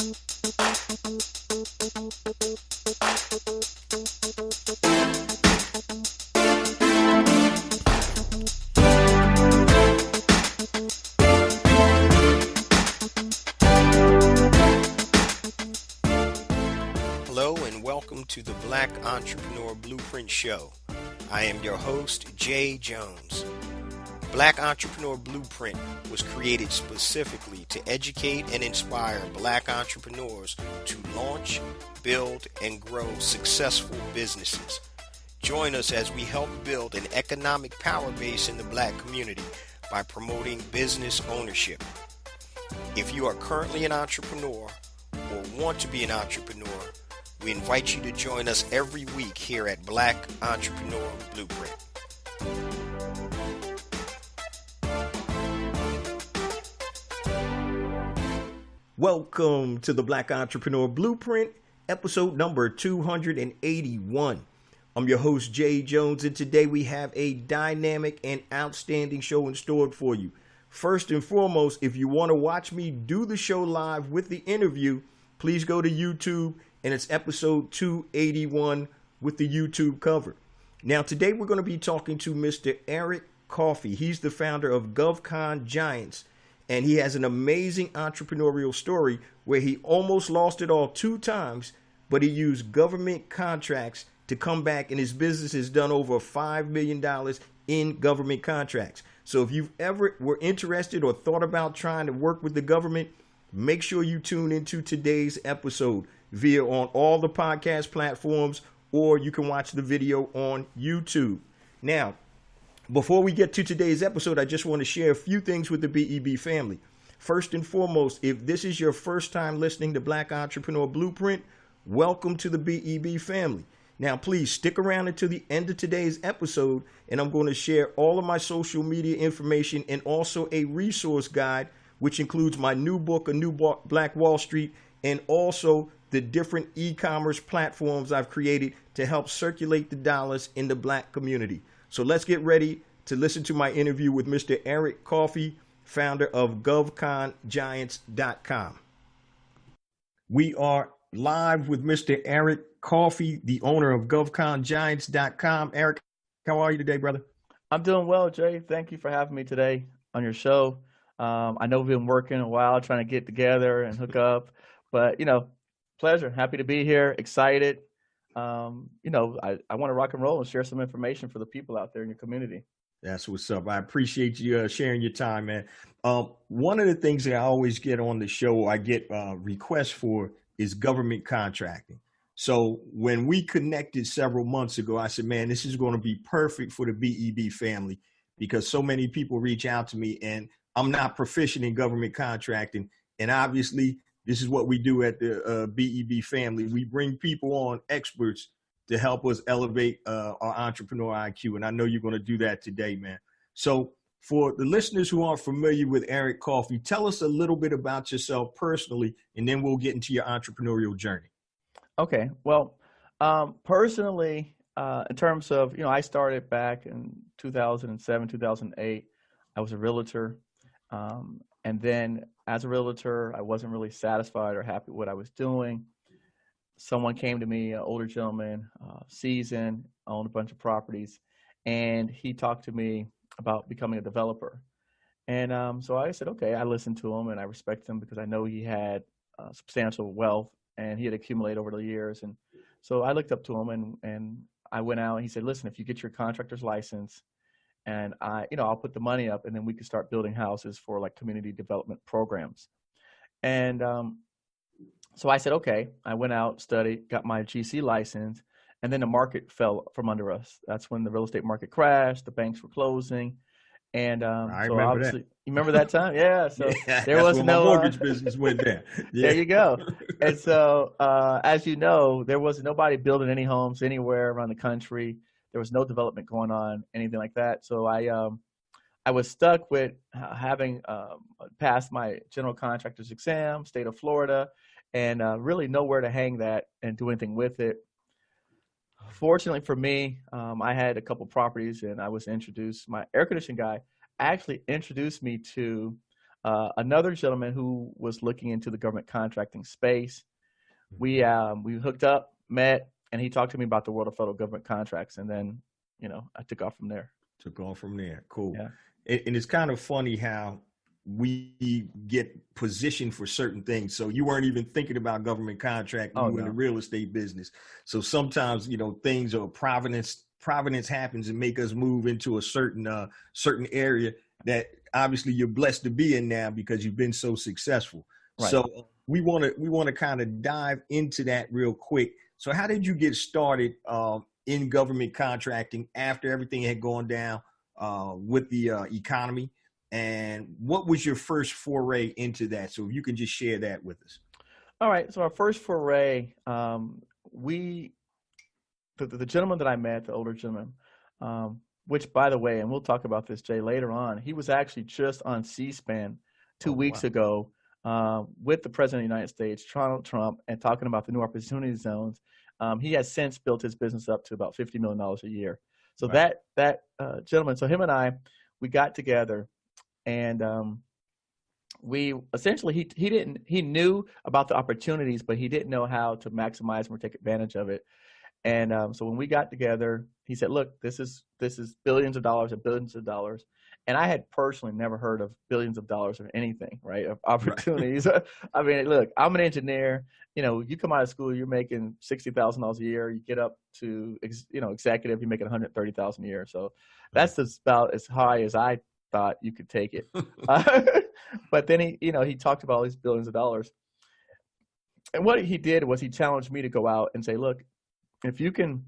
Hello and welcome to the Black Entrepreneur Blueprint Show. I am your host, Jay Jones. Black Entrepreneur Blueprint was created specifically to educate and inspire Black entrepreneurs to launch, build, and grow successful businesses. Join us as we help build an economic power base in the Black community by promoting business ownership. If you are currently an entrepreneur or want to be an entrepreneur, we invite you to join us every week here at Black Entrepreneur Blueprint. Welcome to the Black Entrepreneur Blueprint, episode number 281. I'm your host, Jay Jones, and today we have a dynamic and outstanding show in store for you. First and foremost, if you want to watch me do the show live with the interview, please go to YouTube, and it's episode 281 with the YouTube cover. Now, today we're going to be talking to Mr. Eric Coffie. He's the founder of GovCon Giants, and he has an amazing entrepreneurial story where he almost lost it all 2 times, but he used government contracts to come back, and his business has done over $5 million in government contracts. So if you've ever were interested or thought about trying to work with the government, make sure you tune into today's episode via on all the podcast platforms, or you can watch the video on YouTube. Now, before we get to today's episode, I just want to share a few things with the BEB family. First and foremost, if this is your first time listening to Black Entrepreneur Blueprint, welcome to the BEB family. Now, please stick around until the end of today's episode, and I'm going to share all of my social media information and also a resource guide, which includes my new book, A New Black Wall Street, and also the different e-commerce platforms I've created to help circulate the dollars in the Black community. So let's get ready to listen to my interview with Mr. Eric Coffie, founder of GovConGiants.com. We are live with Mr. Eric Coffie, the owner of GovConGiants.com. Eric, how are you today, brother? I'm doing well, Jay. Thank you for having me today on your show. I know we've been working a while trying to get together and hook up, but, pleasure. Happy to be here. Excited. I want to rock and roll and share some information for the people out there in your community. That's what's up. I appreciate you sharing your time, man. One of the things that I always get on the show, I get requests for, is government contracting. So when we connected several months ago, I said, man, this is going to be perfect for the BEB family because so many people reach out to me and I'm not proficient in government contracting. And obviously, this is what we do at the BEB family. We bring people on, experts, to help us elevate our entrepreneur IQ. And I know you're going to do that today, man. So for the listeners who aren't familiar with Eric Coffie, tell us a little bit about yourself personally, and then we'll get into your entrepreneurial journey. Okay. Well, personally, in terms of, I started back in 2007, 2008. I was a realtor. And then as a realtor, I wasn't really satisfied or happy with what I was doing. Someone came to me, an older gentleman, seasoned, owned a bunch of properties, and he talked to me about becoming a developer. And so I said, okay, I listened to him and I respect him because I know he had substantial wealth and he had accumulated over the years. And so I looked up to him and I went out and he said, listen, if you get your contractor's license, and I'll put the money up and then we can start building houses for like community development programs. And so I said, okay, I went out, studied, got my GC license, and then the market fell from under us. That's when the real estate market crashed, the banks were closing. And I so remember obviously, that. you remember that time? Yeah. So there was no mortgage business went down. Yeah. There you go. And so, as you know, there was nobody building any homes anywhere around the country. There was no development going on, anything like that. So I was stuck with having passed my general contractor's exam, state of Florida, and really nowhere to hang that and do anything with it. Fortunately for me, I had a couple properties and I was introduced, my air conditioning guy actually introduced me to another gentleman who was looking into the government contracting space. We hooked up, met, and he talked to me about the world of federal government contracts, and then I took off from there. Cool. Yeah. And it's kind of funny how we get positioned for certain things. So you weren't even thinking about government contract when you were in the real estate business. So sometimes, things are providence happens and make us move into a certain area that obviously you're blessed to be in now because you've been so successful. Right. So we want to kind of dive into that real quick. So how did you get started in government contracting after everything had gone down with the economy? And what was your first foray into that? So if you can just share that with us. All right. So our first foray, the gentleman that I met, the older gentleman, which, by the way, and we'll talk about this, Jay, later on, he was actually just on C-SPAN 2 weeks ago with the President of the United States, Donald Trump, and talking about the new opportunity zones. He has since built his business up to about $50 million a year. So that gentleman, so him and I, we got together. And we essentially, he knew about the opportunities, but he didn't know how to maximize them or take advantage of it. And so when we got together, he said, look, this is billions of dollars and billions of dollars. And I had personally never heard of billions of dollars of anything, right? Of opportunities. Right. I mean, look, I'm an engineer. You come out of school, you're making $60,000 a year. You get up to, executive, you're making $130,000 a year. So that's about as high as I thought you could take it. But then he talked about all these billions of dollars. And what he did was he challenged me to go out and say, look, if you can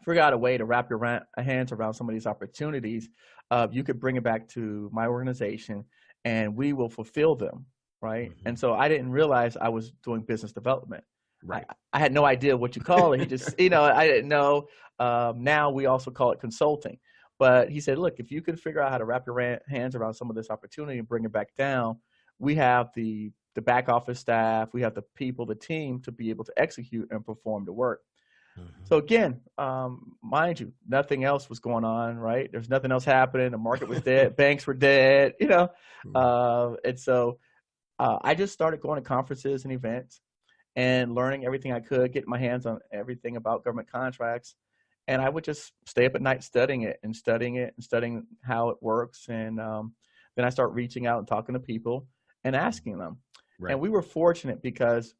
figure out a way to wrap your hands around some of these opportunities, you could bring it back to my organization and we will fulfill them. Right. Mm-hmm. And so I didn't realize I was doing business development. Right. I had no idea what you call it. He just, I didn't know. Now we also call it consulting. But he said, look, if you can figure out how to wrap your hands around some of this opportunity and bring it back down, we have the back office staff, we have the people, the team to be able to execute and perform the work. Mm-hmm. So again, mind you, nothing else was going on, right? There's nothing else happening. The market was dead. Banks were dead, Mm-hmm. And so I just started going to conferences and events and learning everything I could, getting my hands on everything about government contracts. And I would just stay up at night studying how it works. And then I start reaching out and talking to people and asking them. Right. And we were fortunate because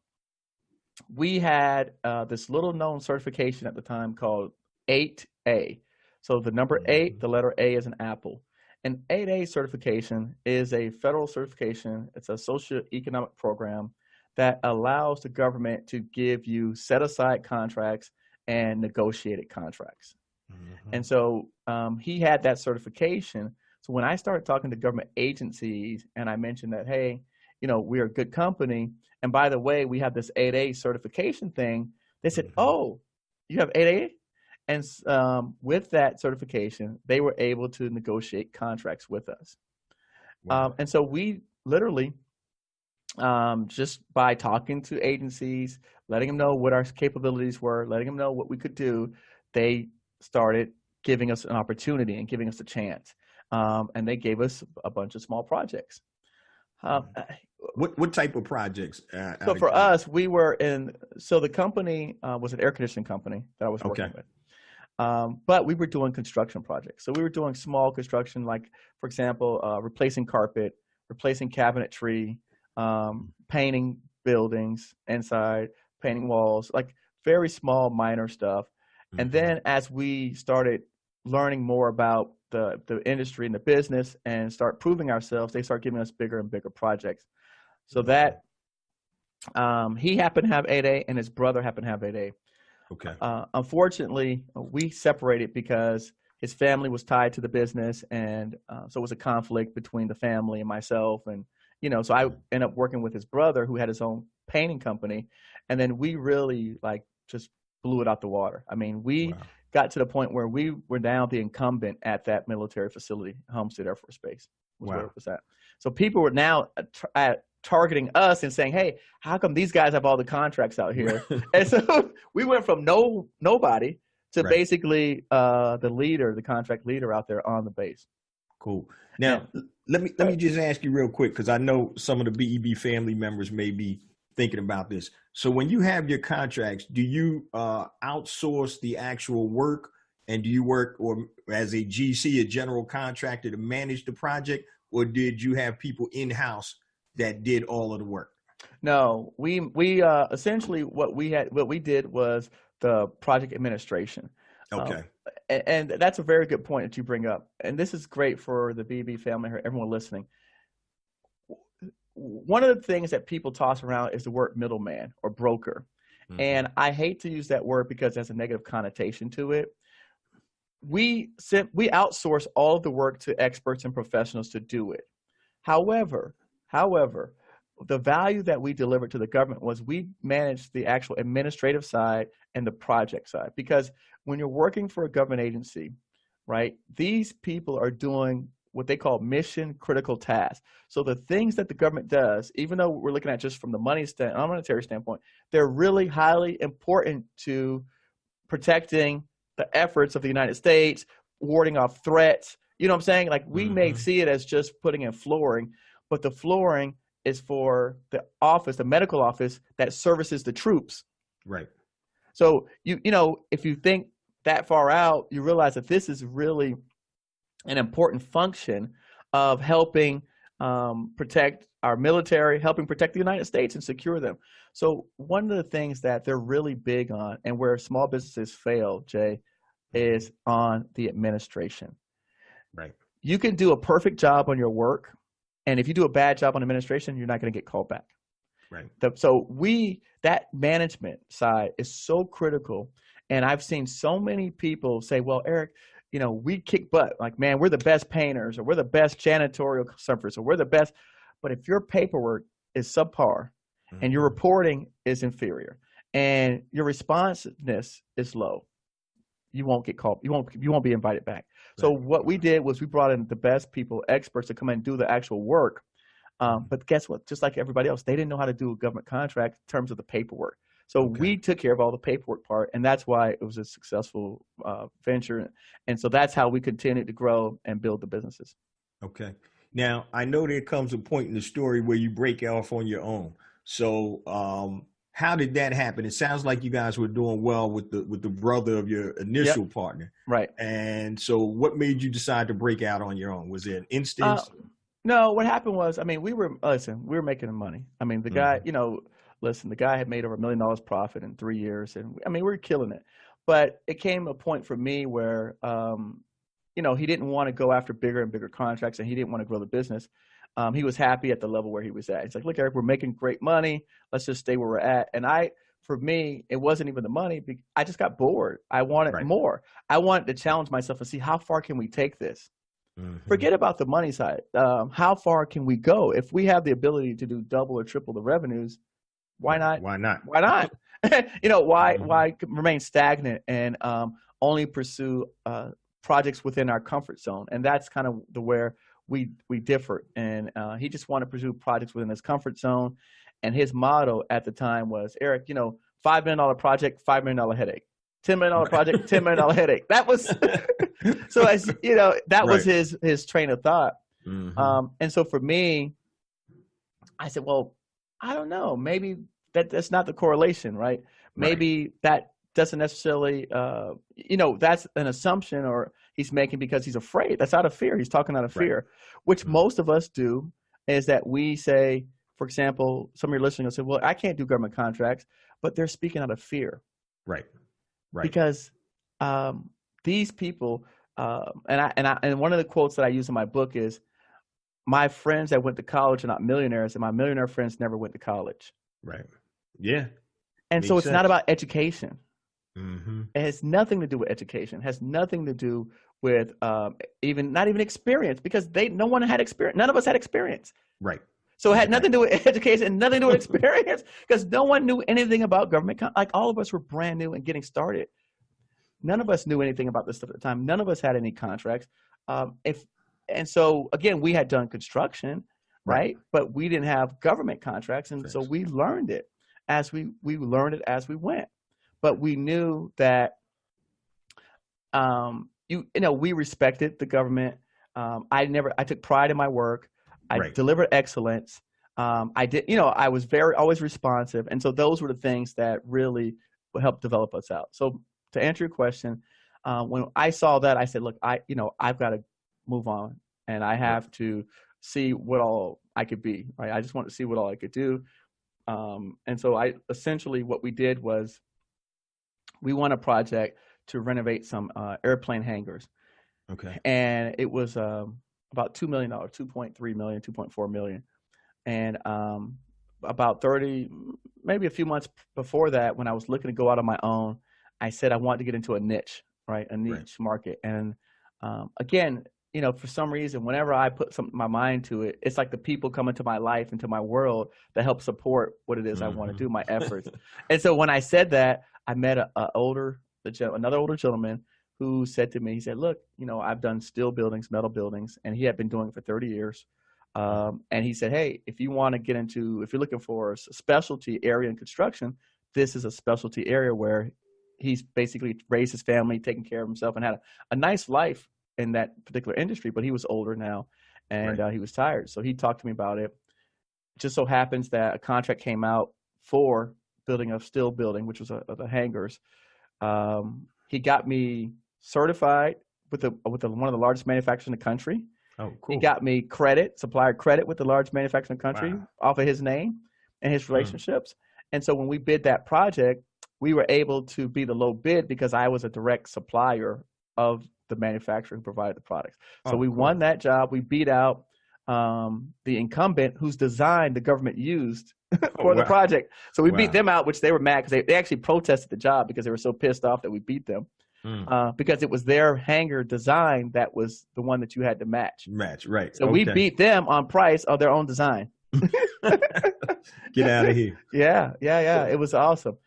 we had this little known certification at the time called 8A. So the number 8, the letter A is an apple. And 8A certification is a federal certification. It's a socioeconomic program that allows the government to give you set-aside contracts and negotiated contracts. Mm-hmm. And so he had that certification. So when I started talking to government agencies and I mentioned that, hey, we're a good company. And by the way, we have this 8A certification thing. They said, mm-hmm. Oh, you have 8A? And with that certification, they were able to negotiate contracts with us. Wow. And so we literally, just by talking to agencies, letting them know what our capabilities were, letting them know what we could do, they started giving us an opportunity and giving us a chance. And they gave us a bunch of small projects. What type of projects? So for us, we were so the company was an air conditioning company that I was working with. But we were doing construction projects. So we were doing small construction, like, for example, replacing carpet, replacing cabinetry, painting buildings inside, painting walls, like very small, minor stuff. Mm-hmm. And then as we started learning more about the industry and the business and start proving ourselves, they start giving us bigger and bigger projects. So that he happened to have 8A and his brother happened to have 8A. Okay. Unfortunately, we separated because his family was tied to the business, and so it was a conflict between the family and myself. And so I ended up working with his brother, who had his own painting company, and then we really just blew it out the water. I mean, we got to the point where we were now the incumbent at that military facility, Homestead Air Force Base, where it was at. So people were now targeting us and saying, hey, how come these guys have all the contracts out here? And so we went from nobody to basically the contract leader out there on the base. Cool. Now, let me just ask you real quick, because I know some of the BEB family members may be thinking about this. So when you have your contracts, do you outsource the actual work, and do you work or as a GC, a general contractor, to manage the project, or did you have people in house that did all of the work? No, we essentially what we did was the project administration. Um, Okay. and that's a very good point that you bring up. And this is great for the BB family or everyone listening. One of the things that people toss around is the word middleman or broker. Mm-hmm. And I hate to use that word because it has a negative connotation to it. We outsource all of the work to experts and professionals to do it. However, the value that we delivered to the government was we managed the actual administrative side and the project side. Because when you're working for a government agency, right, these people are doing what they call mission critical tasks. So the things that the government does, even though we're looking at just from the monetary standpoint, they're really highly important to protecting the efforts of the United States, warding off threats. You know what I'm saying? Like we may see it as just putting in flooring, but the flooring is for the office, the medical office that services the troops. Right. So you know, if you think that far out, you realize that this is really an important function of helping protect our military, helping protect the United States and secure them. So one of the things that they're really big on, and where small businesses fail, Jay, is on the administration. Right. You can do a perfect job on your work, and if you do a bad job on administration, you're not going to get called back. Right. So that management side is so critical. And I've seen so many people say, well, Eric, you know, we kick butt. Like, man, we're the best painters, or we're the best janitorial service, or we're the best. But if your paperwork is subpar and your reporting is inferior and your responsiveness is low, you won't get called. You won't be invited back. Right. So what we did was we brought in the best people, experts, to come in and do the actual work. But guess what? Just like everybody else, they didn't know how to do a government contract in terms of the paperwork. So we took care of all the paperwork part, and that's why it was a successful venture. And so that's how we continued to grow and build the businesses. Okay. Now, I know there comes a point in the story where you break off on your own. So how did that happen? It sounds like you guys were doing well with the brother of your initial partner. Right. And so what made you decide to break out on your own? Was it an instance? No, what happened was, I mean, we were making money. I mean, the guy, you know, the guy had made over $1 million profit in 3 years. And I mean, we were killing it. But it came a point for me where, you know, he didn't want to go after bigger and bigger contracts, and he didn't want to grow the business. He was happy at the level where he was at. He's like, look, Eric, we're making great money. Let's just stay where we're at. And for me, it wasn't even the money. I just got bored. I wanted more. I wanted to challenge myself and see how far can we take this. Forget about the money side. How far can we go? If we have the ability to do double or triple the revenues, why not? Why not? Why not? You know, why remain stagnant and only pursue projects within our comfort zone? And that's kind of where we differ. And he just wanted to pursue projects within his comfort zone. And his motto at the time was, Eric, you know, $5 million project, $5 million headache. $10 million project, $10 million headache. That was so, as you know, that was his train of thought. And so for me, I said, well, I don't know. Maybe that's not the correlation, right? Maybe that doesn't necessarily, you know, that's an assumption, or he's making because he's afraid. That's out of fear. He's talking out of fear, which most of us do. Is that we say, for example, some of your listeners will say, well, I can't do government contracts, but they're speaking out of fear. Right. Because these people, and one of the quotes that I use in my book is, my friends that went to college are not millionaires, and my millionaire friends never went to college. Right. Yeah. And so it's not about education. It has nothing to do with education. It has nothing to do with not even experience, because no one had experience. None of us had experience. Right. So it had nothing to do with education and nothing to do with experience, because no one knew anything about government. Like, all of us were brand new and getting started. None of us knew anything about this stuff at the time. None of us had any contracts. And so again, we had done construction, right? But we didn't have government contracts, and so we learned it as we went. But we knew that you know, we respected the government. I took pride in my work. I Right. delivered excellence. I was always responsive. And so those were the things that really helped develop us out. So to answer your question, when I saw that, I said, look, I've got to move on, and I have to see what all I could be, right? I just want to see what all I could do. And so what we did was we won a project to renovate some airplane hangars. Okay. And it was about $2 million, $2.3 million, $2.4 million. And about 30, maybe a few months before that, when I was looking to go out on my own, I said I wanted to get into a niche, right? A niche market. And again, for some reason, whenever I put my mind to it, it's like the people come into my life, into my world, that help support what it is I want to do, my efforts. And so when I said that, I met another older gentleman who said to me, he said, look, I've done steel buildings, metal buildings, and he had been doing it for 30 years. And he said, hey, if you're looking for a specialty area in construction, this is a specialty area where he's basically raised his family, taken care of himself, and had a nice life in that particular industry. But he was older now, and he was tired. So he talked to me about it. Just so happens that a contract came out for building a steel building, which was the hangars. He got me certified with one of the largest manufacturers in the country. Oh, cool. He got me supplier credit with the large manufacturing country off of his name and his relationships. And so when we bid that project, we were able to be the low bid because I was a direct supplier of the manufacturer who provided the products. So we won that job. We beat out the incumbent whose design the government used for the project. So we beat them out, which they were mad because they actually protested the job because they were so pissed off that we beat them. Because it was their hangar design that was the one that you had to match. Right. So we beat them on price of their own design. Get out of here. Yeah. It was awesome.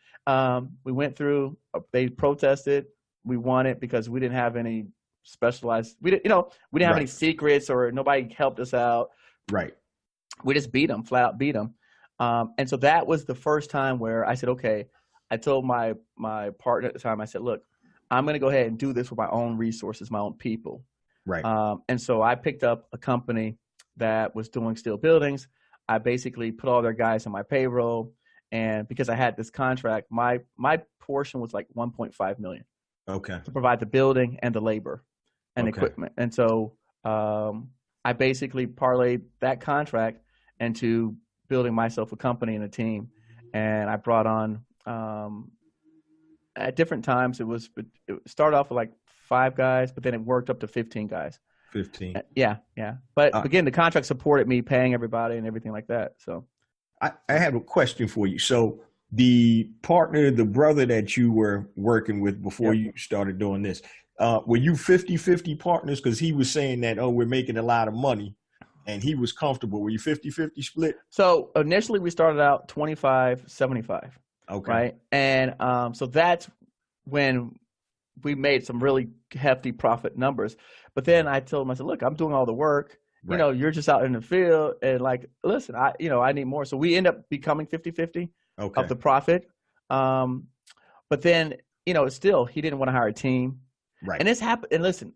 We went through, they protested. We won it because we didn't have any specialized, we didn't have any secrets, or nobody helped us out. Right. We just beat them, flat out beat them. And so that was the first time where I said, okay, I told my partner at the time, I said, look, I'm going to go ahead and do this with my own resources, my own people. Right. And so I picked up a company that was doing steel buildings. I basically put all their guys on my payroll. And because I had this contract, my portion was like $1.5 million. Okay. To provide the building and the labor and equipment. And so I basically parlayed that contract into building myself a company and a team. And I brought on, at different times, it started off with like 5 guys, but then it worked up to 15 guys. 15. Yeah. But again, the contract supported me paying everybody and everything like that. So I have a question for you. So the brother that you were working with before you started doing this, were you 50-50 partners? Because he was saying that, we're making a lot of money, and he was comfortable. Were you 50-50 split? So initially we started out 25-75. Okay. Right. And so that's when we made some really hefty profit numbers. But then I told him, I said, look, I'm doing all the work. Right. You're just out in the field, and like, listen, I need more. So we end up becoming 50-50 of the profit. But then, still, he didn't want to hire a team. Right. And this happened. And listen,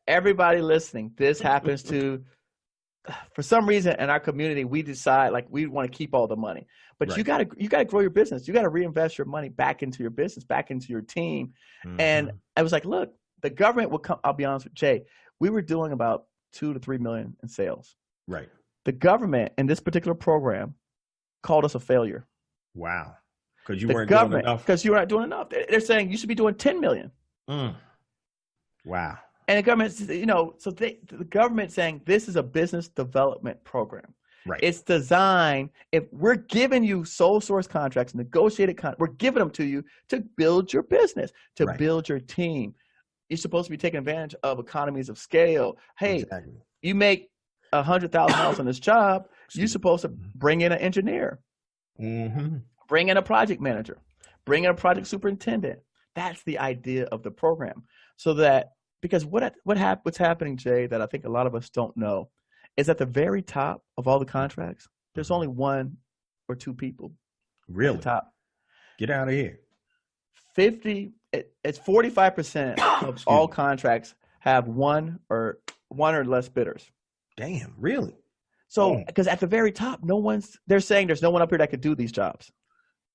everybody listening, this happens to, for some reason in our community, we decide like we want to keep all the money, but you gotta grow your business. You got to reinvest your money back into your business, back into your team. And I was like, look, the government will come. I'll be honest with Jay. We were doing about 2 to 3 million in sales. Right. The government in this particular program called us a failure. Wow. Because you weren't doing enough. Because you were not doing enough. They're saying you should be doing 10 million. Wow. And the government, so the government saying this is a business development program. Right. It's designed, if we're giving you sole source contracts, negotiated contracts, we're giving them to you to build your business, to build your team. You're supposed to be taking advantage of economies of scale. Hey, you make $100,000 on this job, you're supposed to bring in an engineer, bring in a project manager, bring in a project superintendent. That's the idea of the program. So that, because what's happening, Jay, that I think a lot of us don't know, is at the very top of all the contracts, there's only 1 or 2 people. Really? At the top. Get out of here. It's 45% of all contracts have 1 or one or less bidders. Damn, really? So, because at the very top, they're saying there's no one up here that could do these jobs.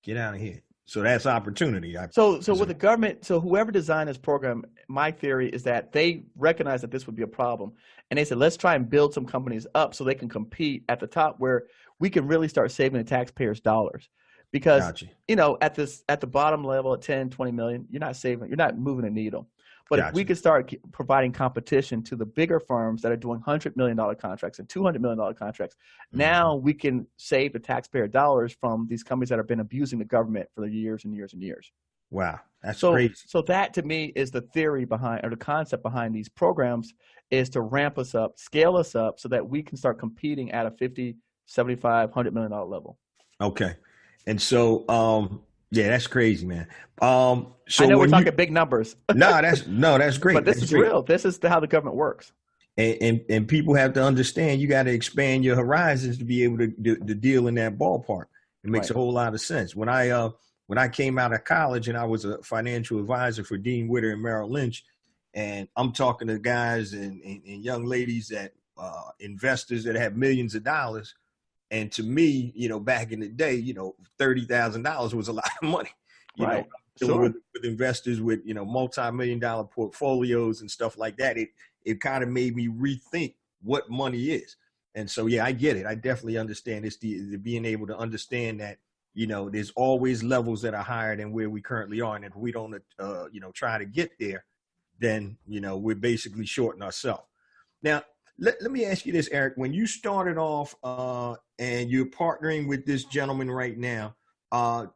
Get out of here. So that's opportunity. So with the government, so whoever designed this program, my theory is that they recognized that this would be a problem. And they said, let's try and build some companies up so they can compete at the top where we can really start saving the taxpayers dollars. Because, at the bottom level at 10, 20 million, you're not moving a needle. But if we could start providing competition to the bigger firms that are doing $100 million contracts and $200 million contracts, now we can save the taxpayer dollars from these companies that have been abusing the government for years and years and years. Wow, that's crazy. So that to me is the theory behind, or the concept behind these programs, is to ramp us up, scale us up so that we can start competing at a 50, 75, $100 million level. Okay. And so, yeah, that's crazy, man. So I know we're talking big numbers. that's great. But this is real. This is how the government works. And people have to understand you got to expand your horizons to be able to deal in that ballpark. It makes a whole lot of sense. When I came out of college and I was a financial advisor for Dean Witter and Merrill Lynch, and I'm talking to guys and young ladies that investors that have millions of dollars. And to me, back in the day, $30,000 was a lot of money. With investors with, multi-million-dollar portfolios and stuff like that, it kind of made me rethink what money is. And so, yeah, I get it. I definitely understand it's the being able to understand that, there's always levels that are higher than where we currently are. And if we don't, try to get there, then, we're basically shorting ourselves. Now, let me ask you this, Eric. When you started off and you're partnering with this gentleman right now,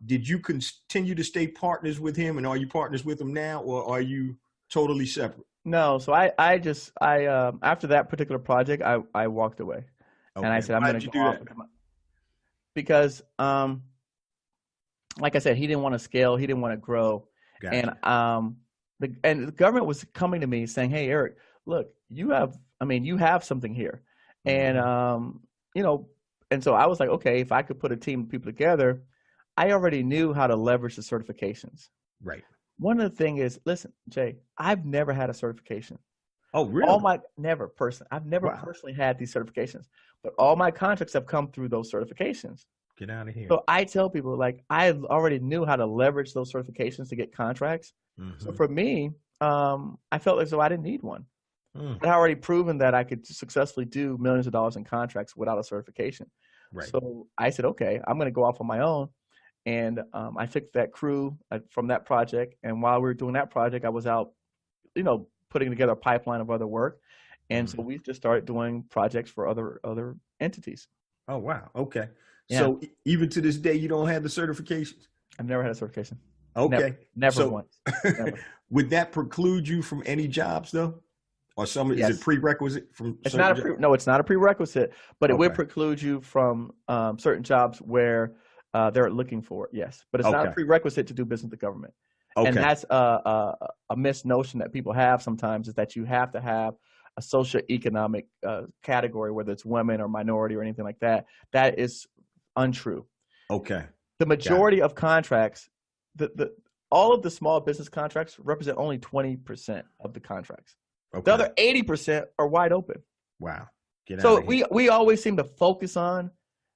did you continue to stay partners with him, and are you partners with him now, or are you totally separate? No. So I after that particular project, I walked away, and I said, I'm going to go off because, like I said, he didn't want to scale, he didn't want to grow, gotcha. And the government was coming to me saying, hey, Eric, look, you have something here. And, and so I was like, okay, if I could put a team of people together, I already knew how to leverage the certifications. Right. One of the things is, listen, Jay, I've never had a certification. Oh, really? I've never personally had these certifications, but all my contracts have come through those certifications. Get out of here. So I tell people, like, I already knew how to leverage those certifications to get contracts. Mm-hmm. So for me, I felt as though I didn't need one. I'd already proven that I could successfully do millions of dollars in contracts without a certification. Right. So I said, okay, I'm going to go off on my own. And I took that crew from that project. And while we were doing that project, I was out, putting together a pipeline of other work. And so we just started doing projects for other entities. Oh, wow. Okay. Yeah. So even to this day, you don't have the certifications? I've never had a certification. Okay. Never once. Never. Would that preclude you from any jobs, though? Or is it prerequisite from? It's not it's not a prerequisite, but it would preclude you from certain jobs where they're looking for it. Yes, but it's not a prerequisite to do business with the government. Okay. And that's a misnotion that people have sometimes, is that you have to have a socioeconomic category, whether it's women or minority or anything like that. That is untrue. Okay. The majority of contracts, all of the small business contracts represent only 20% of the contracts. Okay. The other 80% are wide open. Wow. So we always seem to focus on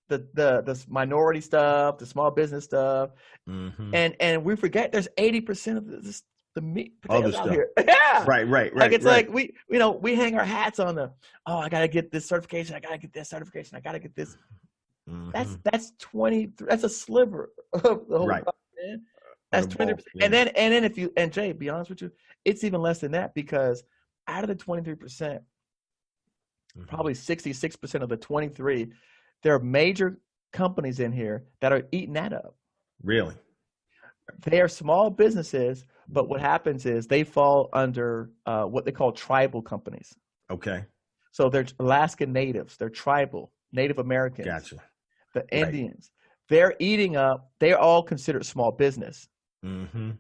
the minority stuff, the small business stuff, and we forget there's 80% of the meat potatoes out here. Yeah. Right. Like it's like we hang our hats on I gotta get this certification, I gotta get this certification, I gotta get this. That's 20. That's a sliver of the whole problem, man. That's 20%. Yeah. And then Jay, be honest with you, it's even less than that, because out of the 23%, probably 66% of the 23, there are major companies in here that are eating that up. Really? They are small businesses, but what happens is they fall under what they call tribal companies. Okay. So they're Alaska Natives, they're tribal, Native Americans. Gotcha. The Indians. They're eating up, they're all considered small business.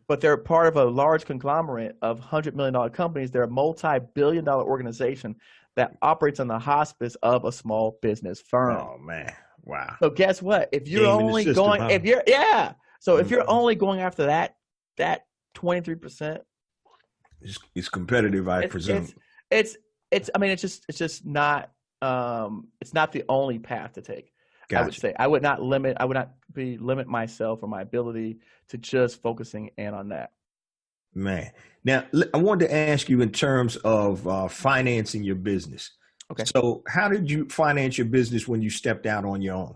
But they're part of a large conglomerate of $100 million companies. They're a multi-billion-dollar organization that operates on the hospice of a small business firm. Oh man, wow! So guess what? If you're only going, if you're only going after that 23%, it's competitive, I presume. It's It's just not, it's not the only path to take. Gotcha. I would say I would not limit myself or my ability to just focusing in on that. Man. Now, I wanted to ask you in terms of financing your business. Okay. So how did you finance your business when you stepped out on your own?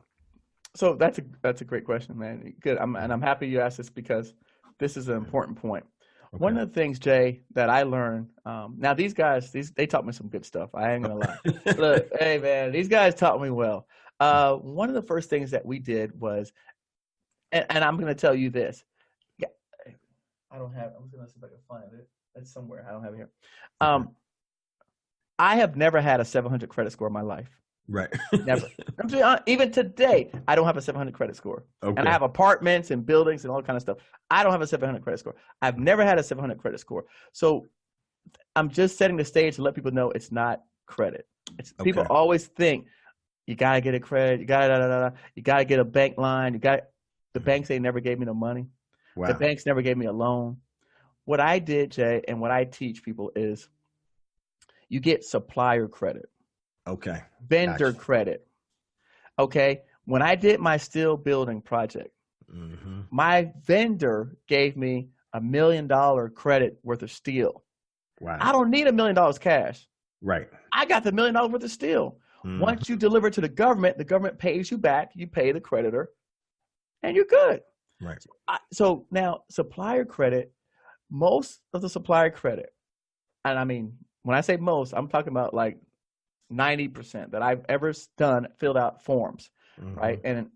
So that's a great question, man. Good. I'm happy you asked this because this is an important point. Okay. One of the things, Jay, that I learned, now these guys, they taught me some good stuff. I ain't gonna lie. Look, hey man, these guys taught me well. One of the first things that we did was, and I'm gonna tell you this. Yeah, I don't have. I'm gonna see if I can find it. It's somewhere. I don't have it here. I have never had a 700 credit score in my life. Right. Never. Even today, I don't have a 700 credit score. Okay. And I have apartments and buildings and all kind of stuff. I don't have a 700 credit score. I've never had a 700 credit score. So I'm just setting the stage to let people know it's not credit. Okay. People always think you gotta get a credit, you gotta get a bank line, the banks ain't never gave me no money. Wow. The banks never gave me a loan. What I did, Jay, and what I teach people is you get supplier credit. Okay. Vendor credit. Okay. When I did my steel building project, my vendor gave me $1 million credit worth of steel. Wow. I don't need $1 million cash. Right. I got the $1 million worth of steel. Once you deliver to the government pays you back. You pay the creditor, and you're good. Right. So now supplier credit, most of the supplier credit, and I mean, when I say most, I'm talking about like 90% that I've ever done, filled out forms, right? And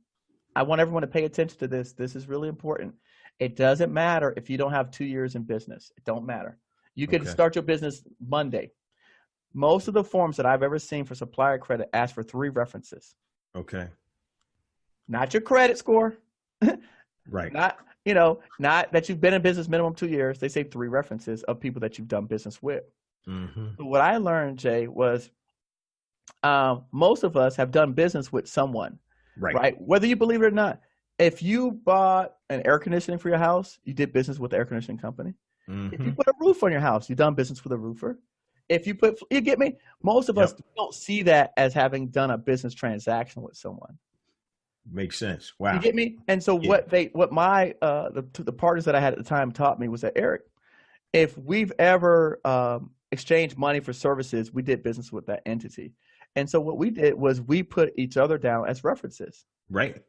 I want everyone to pay attention to this. This is really important. It doesn't matter if you don't have 2 years in business. It don't matter. You could start your business Monday. Most of the forms that I've ever seen for supplier credit ask for 3 references. Okay. Not your credit score. Right. Not that you've been in business minimum 2 years. They say 3 references of people that you've done business with. So what I learned, Jay, was most of us have done business with someone, right? Whether you believe it or not. If you bought an air conditioning for your house, you did business with the air conditioning company. If you put a roof on your house, you've done business with a roofer. If you get me? Most of us don't see that as having done a business transaction with someone. Makes sense. Wow. You get me? And so what my the partners that I had at the time taught me was that, Eric, if we've ever exchanged money for services, we did business with that entity. And so what we did was we put each other down as references. Right.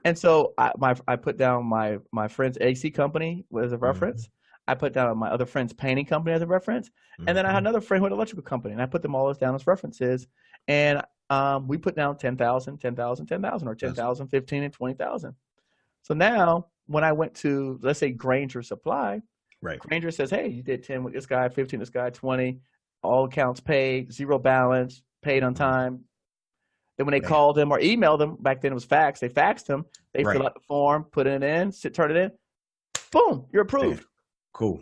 And so I put down my friend's AC company as a reference. I put down my other friend's painting company as a reference. And then I had another friend who had an electrical company, and I put them all down as references. And we put down 10,000, 10,000, 10,000, or 10,000, 15, and 20,000. So now when I went to, let's say, Granger Supply, Granger says, hey, you did 10 with this guy, 15 with this guy, 20, all accounts paid, 0 balance, paid on time. Then when they called them or emailed them, back then it was fax, they faxed them, they fill out the form, put it in, turn it in, boom, you're approved. Cool.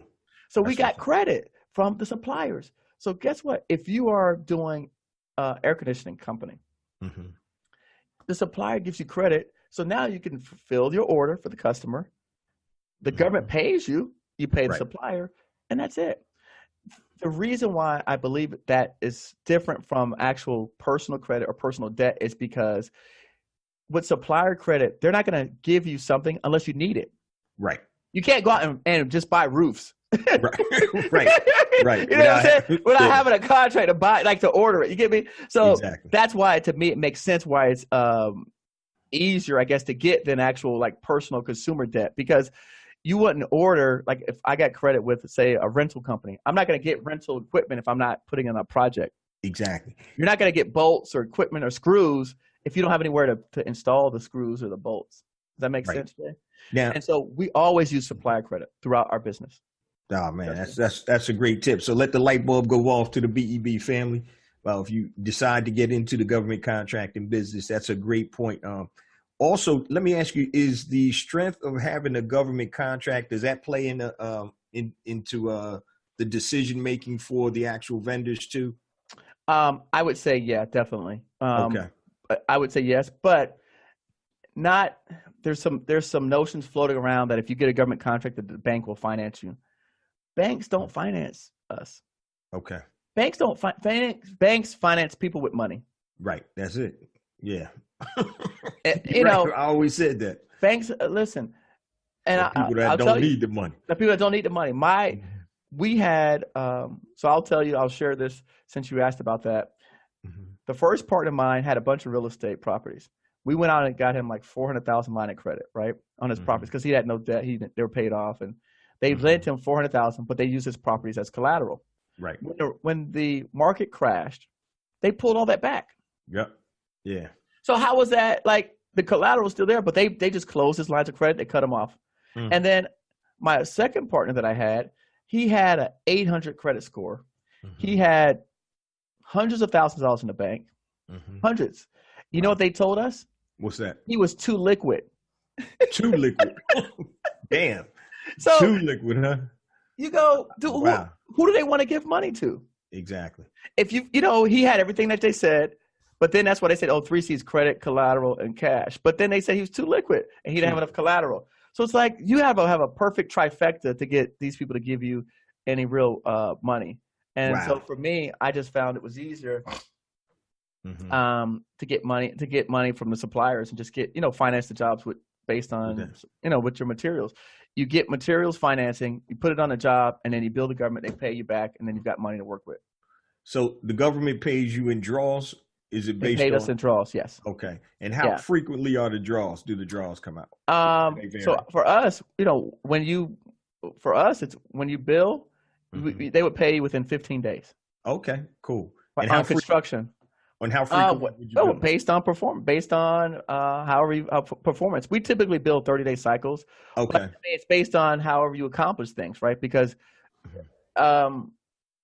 So we got credit from the suppliers. So guess what? If you are doing air conditioning company, the supplier gives you credit. So now you can fulfill your order for the customer. The government pays you, you pay the supplier, and that's it. The reason why I believe that is different from actual personal credit or personal debt is because with supplier credit, they're not going to give you something unless you need it. Right. You can't go out and just buy roofs. Right. You know what I'm saying? Without having a contract to buy, like to order it. You get me? So that's why, to me, it makes sense why it's easier, I guess, to get than actual like personal consumer debt, because you wouldn't order, like if I got credit with, say, a rental company, I'm not going to get rental equipment if I'm not putting in a project. Exactly. You're not going to get bolts or equipment or screws if you don't have anywhere to install the screws or the bolts. Does that make sense, Jay? Yeah. And so we always use supplier credit throughout our business. Oh man, that's a great tip. So let the light bulb go off to the BEB family. Well, if you decide to get into the government contracting business, that's a great point. Also, let me ask you: is the strength of having a government contract, does that play into the decision making for the actual vendors too? I would say yeah, definitely. Okay. I would say yes, but not. There's some notions floating around that if you get a government contract, that the bank will finance you. Banks don't finance us. Okay. banks don't banks finance people with money. Right. That's it. Yeah. You know, I always said that. banks listen, and people that I'll don't tell you, need the money. the people that don't need the money. We had so I'll tell you, I'll share this since you asked about that. The first partner of mine had a bunch of real estate properties. We went out and got him like $400,000 line of credit, right, on his properties because he had no debt. They were paid off, and they lent him $400,000, but they used his properties as collateral. Right. When the market crashed, they pulled all that back. Yep. Yeah. So how was that? Like the collateral was still there, but they just closed his lines of credit. They cut him off. And then my second partner that I had, he had an 800 credit score. He had hundreds of thousands of dollars in the bank, hundreds. You know what they told us? What's that? He was too liquid. Too liquid. Damn. So too liquid, huh? you go, dude, who do they want to give money to? Exactly. If he had everything that they said, but then that's why they said, 3C's credit, collateral, and cash. But then they said he was too liquid and he didn't have enough collateral. So it's like you have a perfect trifecta to get these people to give you any real money. And so for me, I just found it was easier to get money from the suppliers and just get, finance the jobs based on, with your materials. You get materials financing, you put it on a job, and then you build the government, they pay you back, and then you've got money to work with. So the government pays you in draws? Is it based They paid us in draws, yes. Okay. And how frequently are the draws? Do the draws come out? So for us, it's when you bill, they would pay you within 15 days. Okay, cool. And on construction. And how frequently would you bill? Based on performance. We typically bill 30-day cycles. Okay. It's based on however you accomplish things, right? Because on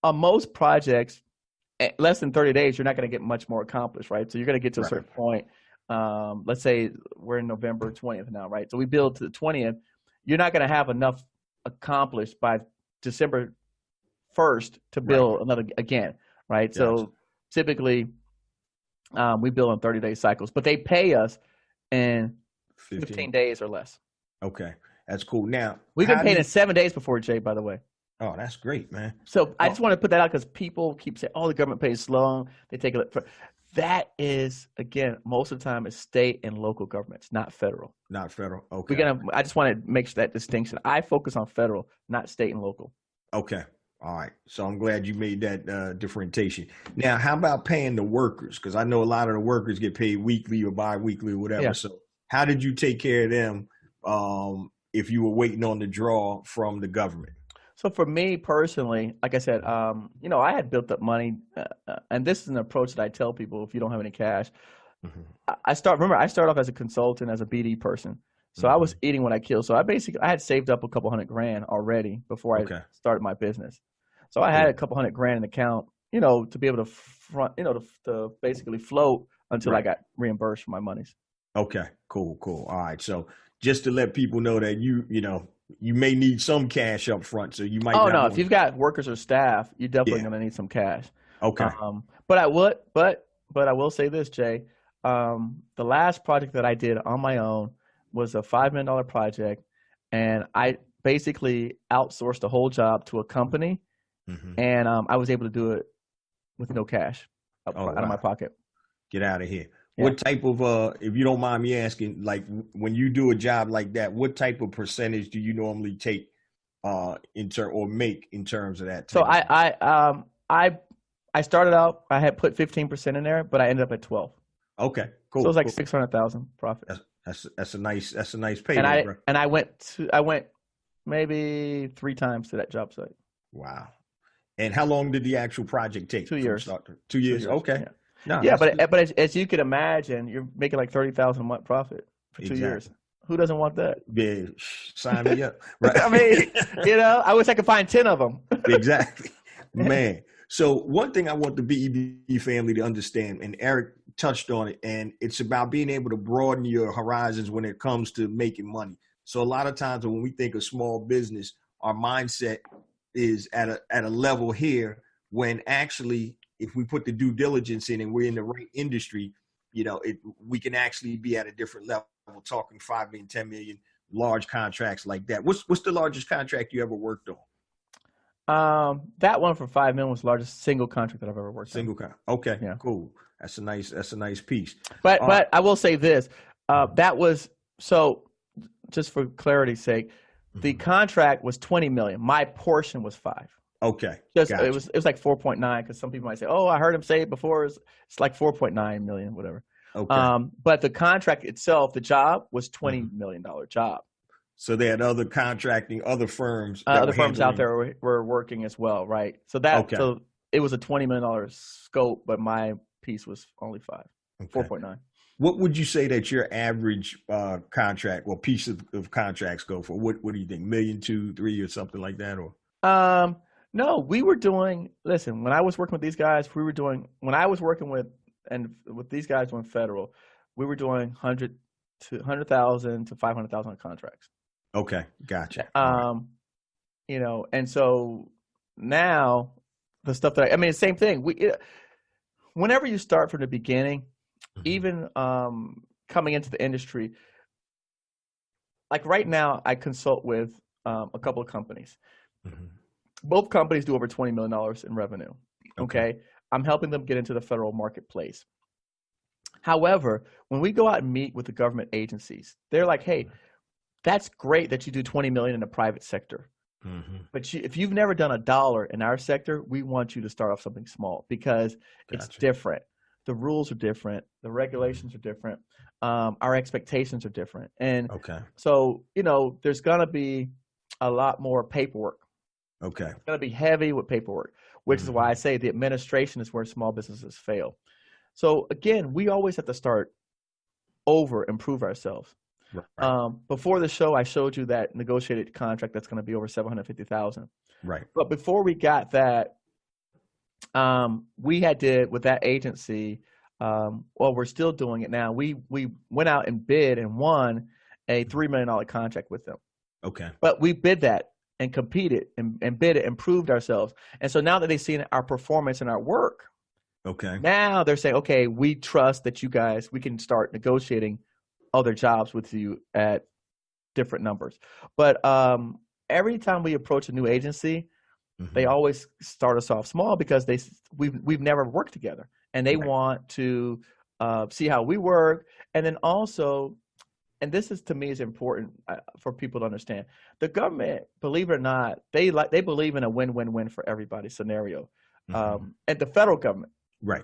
most projects, less than 30 days, you're not going to get much more accomplished, right? So you're going to get to a certain point. Let's say we're in November 20th now, right? So we build to the 20th. You're not going to have enough accomplished by December 1st to build another again, right? Gotcha. So typically we build in 30-day cycles, but they pay us in 15 days or less. Okay, that's cool. Now, we've been paid in 7 days before, Jay, by the way. Oh, that's great, man. So I just want to put that out because people keep saying, the government pays slow. They take it. That is, again, most of the time is state and local governments, not federal. Not federal. Okay. I just want to make that distinction. I focus on federal, not state and local. Okay. All right. So I'm glad you made that differentiation. Now, how about paying the workers? Because I know a lot of the workers get paid weekly or bi-weekly or whatever. Yeah. So how did you take care of them if you were waiting on the draw from the government? So for me personally, like I said, I had built up money, and this is an approach that I tell people if you don't have any cash. I start off as a consultant, as a BD person. So I was eating what I killed. So I had saved up a couple $100,000 already before I started my business. So I had a couple $100,000 in the account, to be able to front, to basically float until I got reimbursed for my monies. Okay, cool. All right. So just to let people know that you may need some cash up front, so you might. Oh no! If you've got workers or staff, you're definitely going to need some cash. Okay. But I will say this, Jay. The last project that I did on my own was a $5 million project, and I basically outsourced the whole job to a company, and I was able to do it with no cash out of my pocket. Get out of here. Yeah. What type of, if you don't mind me asking, like when you do a job like that, what type of percentage do you normally take or make in terms of that? So I started out, I had put 15% in there, but I ended up at 12. Okay, cool. So it was like 600,000 profit. That's a nice pay. And I went maybe 3 times to that job site. Wow. And how long did the actual project take? 2 years. 2 years. Okay. Yeah. No, but as you can imagine, you're making like 30,000 a month profit for 2 years. Who doesn't want that? Yeah, sign me up. Right. I mean, I wish I could find 10 of them. Exactly, man. So one thing I want the BEB family to understand, and Eric touched on it, and it's about being able to broaden your horizons when it comes to making money. So a lot of times when we think of small business, our mindset is at a level here when actually, if we put the due diligence in and we're in the right industry, we can actually be at a different level, talking 5 million, 10 million, large contracts like that. What's the largest contract you ever worked That one for $5 million was the largest single contract that I've ever worked on. Okay, Yeah. cool. That's a nice piece. But I will say this, that was, so just for clarity's sake, the contract was $20 million. My portion was $5 million. Okay. Gotcha. It was like 4.9, because some people might say, "Oh, I heard him say it before." It's like 4.9 million, whatever. Okay. But the contract itself, the job was $20 million job. So they had other contracting, other firms. Other firms out there were working as well, right? So so it was a $20 million scope, but my piece was only 4.9. What would you say that your average contract or piece of contracts go for? What do you think? $1 million, $2 million, $3 million, or something like that, or? No, we were doing. Listen, when I was working with these guys, when I was working with these guys doing federal, we were doing 100,000 to 500,000 contracts. Okay, gotcha. You know, and so now the stuff that I mean, the same thing. Whenever you start from the beginning, even coming into the industry, like right now, I consult with a couple of companies. Both companies do over $20 million in revenue. Okay. I'm helping them get into the federal marketplace. However, when we go out and meet with the government agencies, they're like, "Hey, that's great that you do 20 million in the private sector. But if you've never done $1 in our sector, we want you to start off something small, because it's different. The rules are different. The regulations are different. Our expectations are different. And so, you know, there's going to be a lot more paperwork. It's going to be heavy with paperwork, which is why I say the administration is where small businesses fail. So again, we always have to start over, improve ourselves. Before the show, I showed you that negotiated contract that's going to be over 750,000. Right. But before we got that, we did with that agency. Well, we're still doing it now. We went out and bid and won a $3 million contract with them. But we bid that and competed and bid it and proved ourselves. And so now that they've seen our performance and our work, now they're saying, "Okay, we trust that you guys, we can start negotiating other jobs with you at different numbers." But every time we approach a new agency, they always start us off small, because we've never worked together, and they want to see how we work. And then also, and this is, to me, is important for people to understand, the government, believe it or not, they believe in a win-win-win for everybody scenario. And the federal government,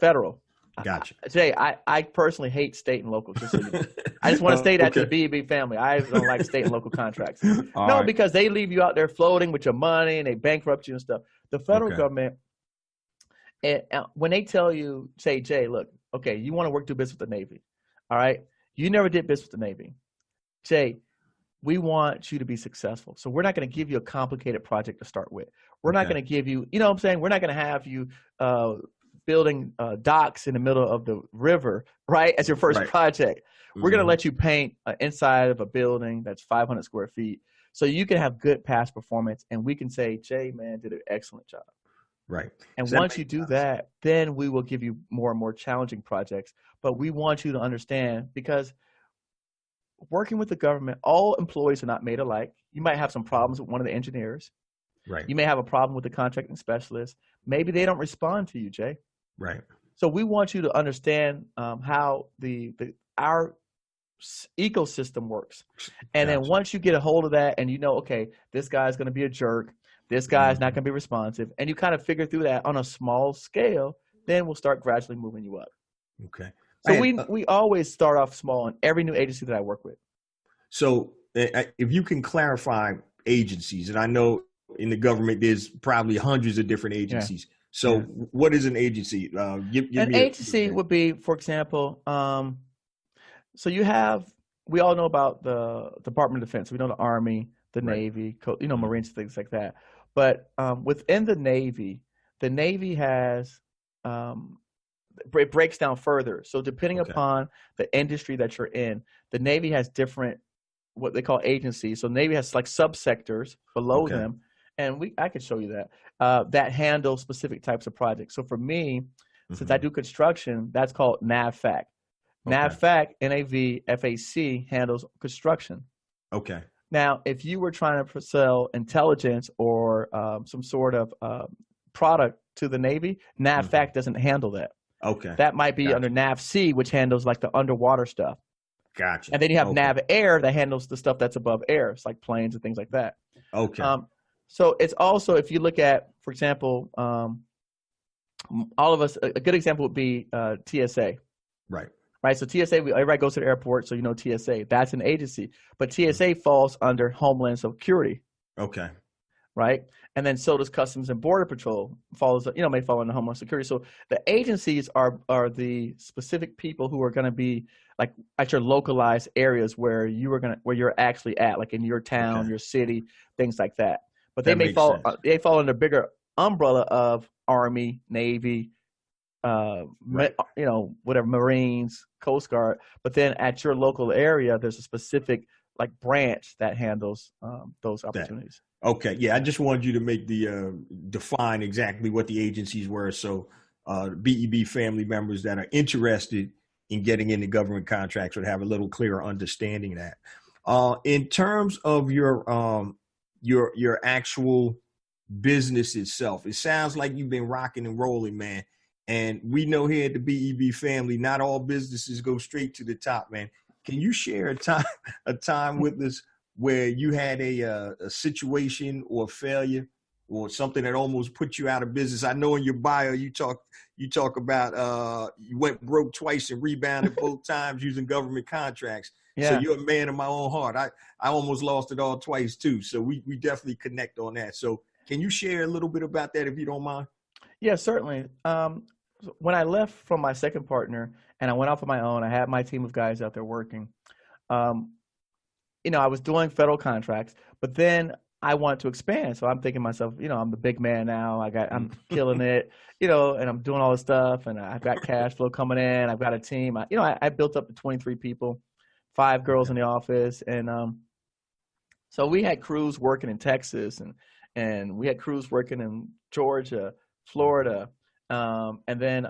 federal. Gotcha. Jay, I personally hate state and local. Just so you know. I just want to say that to the B&B family. I don't like state and local contracts. Because they leave you out there floating with your money, and they bankrupt you and stuff. The federal government, when they tell you, say, "Jay, look, okay, you want to do business with the Navy. All right. You never did business with the Navy. Jay, we want you to be successful. So we're not going to give you a complicated project to start with. We're not going to give you, you know what I'm saying? We're not going to have you building docks in the middle of the river, right, as your first project. We're going to let you paint inside of a building that's 500 square feet, so you can have good past performance, and we can say, "Jay, man, did an excellent job." And once you do that, then we will give you more and more challenging projects. But we want you to understand, because working with the government, all employees are not made alike. You might have some problems with one of the engineers. You may have a problem with the contracting specialist. Maybe they don't respond to you, Jay. So we want you to understand how our ecosystem works. And then once you get a hold of that, and you know, okay, this guy's going to be a jerk, this guy's not going to be responsive, and you kind of figure through that on a small scale, then we'll start gradually moving you up. So we always start off small in every new agency that I work with. So if you can clarify agencies, and I know in the government there's probably hundreds of different agencies. So what is an agency? An agency would be, for example, so we all know about the Department of Defense. We know the Army, the Navy, Marines, things like that. But within the Navy has, it breaks down further. So depending upon the industry that you're in, the Navy has different, what they call agencies. So Navy has like subsectors below them. And I could show you that, that handle specific types of projects. So for me, since I do construction, that's called NAVFAC. NAVFAC, NAVFAC, handles construction. Now, if you were trying to sell intelligence or some sort of product to the Navy, NAVFAC doesn't handle that. Okay. That might be under NAVC, which handles like the underwater stuff. Gotcha. And then you have NAV Air that handles the stuff that's above air. It's like planes and things like that. Okay. So it's also, if you look at, for example, all of us, a good example would be TSA. Right. Right. So TSA, everybody goes to the airport, so you know TSA. That's an agency. But TSA falls under Homeland Security. Okay. Right. And then so does Customs and Border Patrol, may fall under Homeland Security. So the agencies are the specific people who are going to be like at your localized areas where you're actually at, like in your town, your city, things like that. But they fall under bigger umbrella of Army, Navy, whatever, Marines, Coast Guard. But then at your local area, there's a specific like branch that handles those opportunities. Okay. Yeah. I just wanted you to make define exactly what the agencies were. So BEB family members that are interested in getting into government contracts would have a little clearer understanding of that. In terms of your actual business itself, it sounds like you've been rocking and rolling, man. And we know here at the BEB family, not all businesses go straight to the top, man. Can you share a time with us where you had a situation or failure or something that almost put you out of business? I know in your bio you talk about you went broke twice and rebounded both times using government contracts. Yeah. So you're a man of my own heart. I almost lost it all twice too. So we definitely connect on that. So can you share a little bit about that if you don't mind? Yeah, certainly. When I left from my second partner and I went off on my own, I had my team of guys out there working. I was doing federal contracts, but then I wanted to expand. So I'm thinking to myself, I'm the big man now. I'm killing it, and I'm doing all this stuff, and I've got cash flow coming in. I've got a team. I built up to 23 people, 5 girls in the office, and so we had crews working in Texas, and we had crews working in Georgia, Florida, and then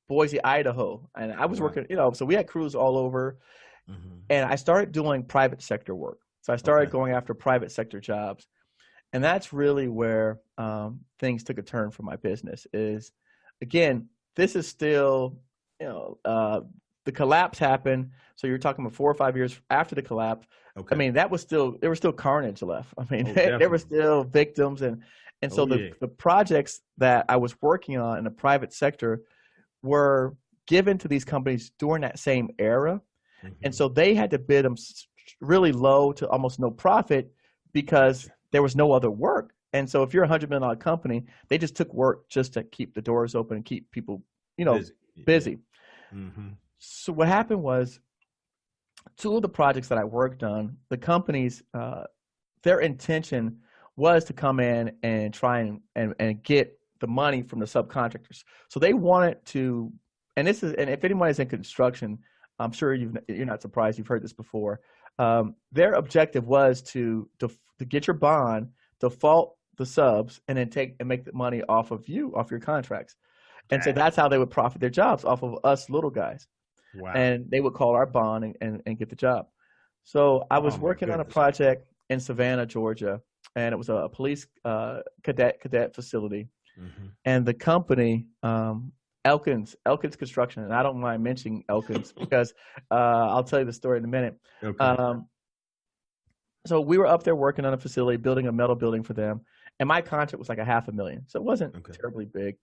Boise, Idaho, and I was working. So we had crews all over. And I started doing private sector work. So I started going after private sector jobs. And that's really where things took a turn for my business is, again, this is still, the collapse happened. So you're talking about 4 or 5 years after the collapse. Okay. I mean, there was still carnage left. I mean, there were still victims. And so the projects that I was working on in the private sector were given to these companies during that same era. And so they had to bid them really low to almost no profit because there was no other work. And so if you're a $100 million company, they just took work just to keep the doors open and keep people, busy. So what happened was 2 of the projects that I worked on, the companies, their intention was to come in and try and get the money from the subcontractors. So they wanted to, and if anyone is in construction, I'm sure you're not surprised. You've heard this before. Their objective was to get your bond, default the subs, and then make the money off of your contracts. And so that's how they would profit their jobs, off of us little guys. Wow. And they would call our bond and get the job. So I was working on a project in Savannah, Georgia, and it was a police cadet facility. And the company, Elkins Construction, and I don't mind mentioning Elkins because I'll tell you the story in a minute. Okay. So we were up there working on a facility, building a metal building for them, and my contract was like $500,000, so it wasn't terribly big.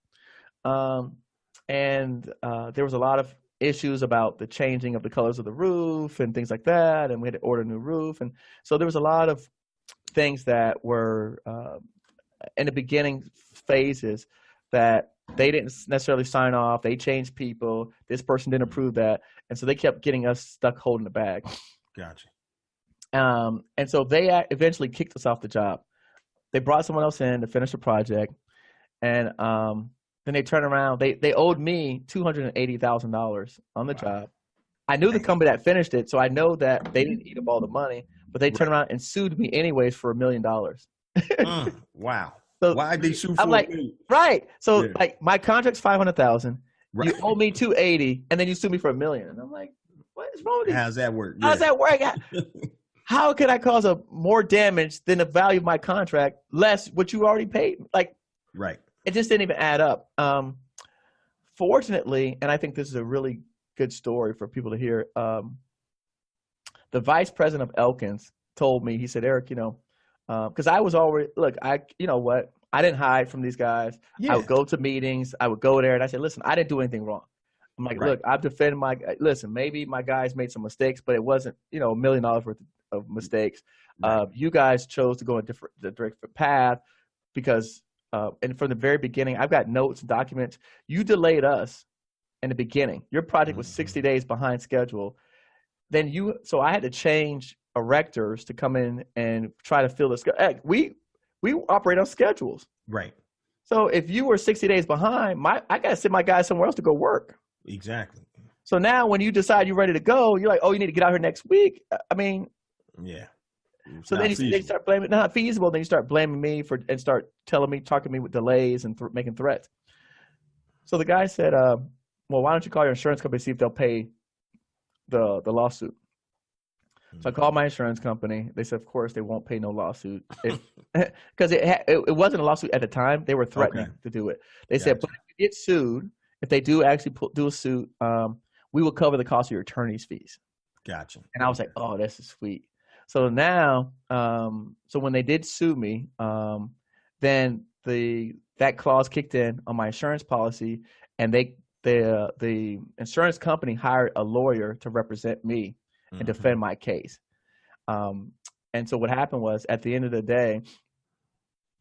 And there was a lot of issues about the changing of the colors of the roof and things like that, and we had to order a new roof, and so there was a lot of things that were in the beginning phases that they didn't necessarily sign off. They changed people. This person didn't approve that. And so they kept getting us stuck holding the bag. Gotcha. And so they eventually kicked us off the job. They brought someone else in to finish the project. And then they turned around. They owed me $280,000 on the job. I knew the company that finished it, so I know that they didn't eat up all the money. But they turned around and sued me anyways for $1 million. Wow. So why'd they sue for? I'm like, right. So like my contract's $500,000. Right. You owe me $280,000, and then you sue me for $1 million. And I'm like, what is wrong with you? How's that work? How's that work? how can I cause a more damage than the value of my contract, less what you already paid? Like, Right. it just didn't even add up. Fortunately, and I think this is a really good story for people to hear. The vice president of Elkins told me, he said, Eric, because I was already, look, you know what? I didn't hide from these guys. Yeah. I would go to meetings. I would go there and I said, listen, I didn't do anything wrong. I'm like, Right. look, I've defended listen, maybe my guys made some mistakes, but it wasn't, $1 million worth of mistakes. Right. You guys chose to go a different path because, and from the very beginning, I've got notes and documents. You delayed us in the beginning. Your project was 60 days behind schedule. So I had to change erectors to come in and try to fill the schedule. Hey, we operate on schedules. Right. So if you were 60 days behind, I got to send my guys somewhere else to go work. Exactly. So now when you decide you're ready to go, you're like, oh, you need to get out here next week. I mean, yeah. So then they start blaming, not feasible. Then you start blaming me and start talking to me with delays and making threats. So the guy said, well, why don't you call your insurance company, see if they'll pay the lawsuit. So I called my insurance company. They said, of course, they won't pay no lawsuit. Because it wasn't a lawsuit at the time. They were threatening to do it. They said, but if you get sued, if they do actually do a suit, we will cover the cost of your attorney's fees. Gotcha. And I was like, oh, this is sweet. So now, so when they did sue me, then that clause kicked in on my insurance policy, and the insurance company hired a lawyer to represent me and defend my case. And so what happened was, at the end of the day,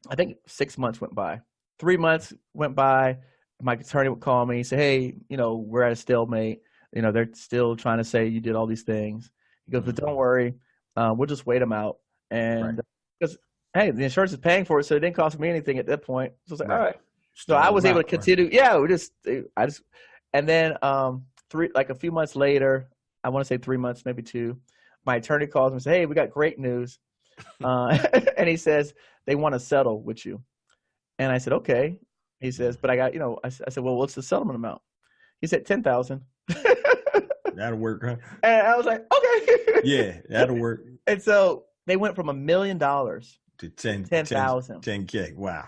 I think 6 months went by. 3 months went by. My attorney would call me, say, hey, we're at a stalemate. They're still trying to say you did all these things. He goes, but don't worry. We'll just wait them out. And because, hey, the insurance is paying for it, so it didn't cost me anything at that point. So I was like, all right. So I was able to continue. Yeah, and then a few months later, I want to say 3 months, maybe 2, my attorney calls me and says, hey, we got great news. And he says, they want to settle with you. And I said, okay. He says, but I got, I said, well, what's the settlement amount? He said, $10,000. That'll work, huh? And I was like, okay. Yeah, that'll work. And so they went from $1 million to 10,000. 10K. Wow.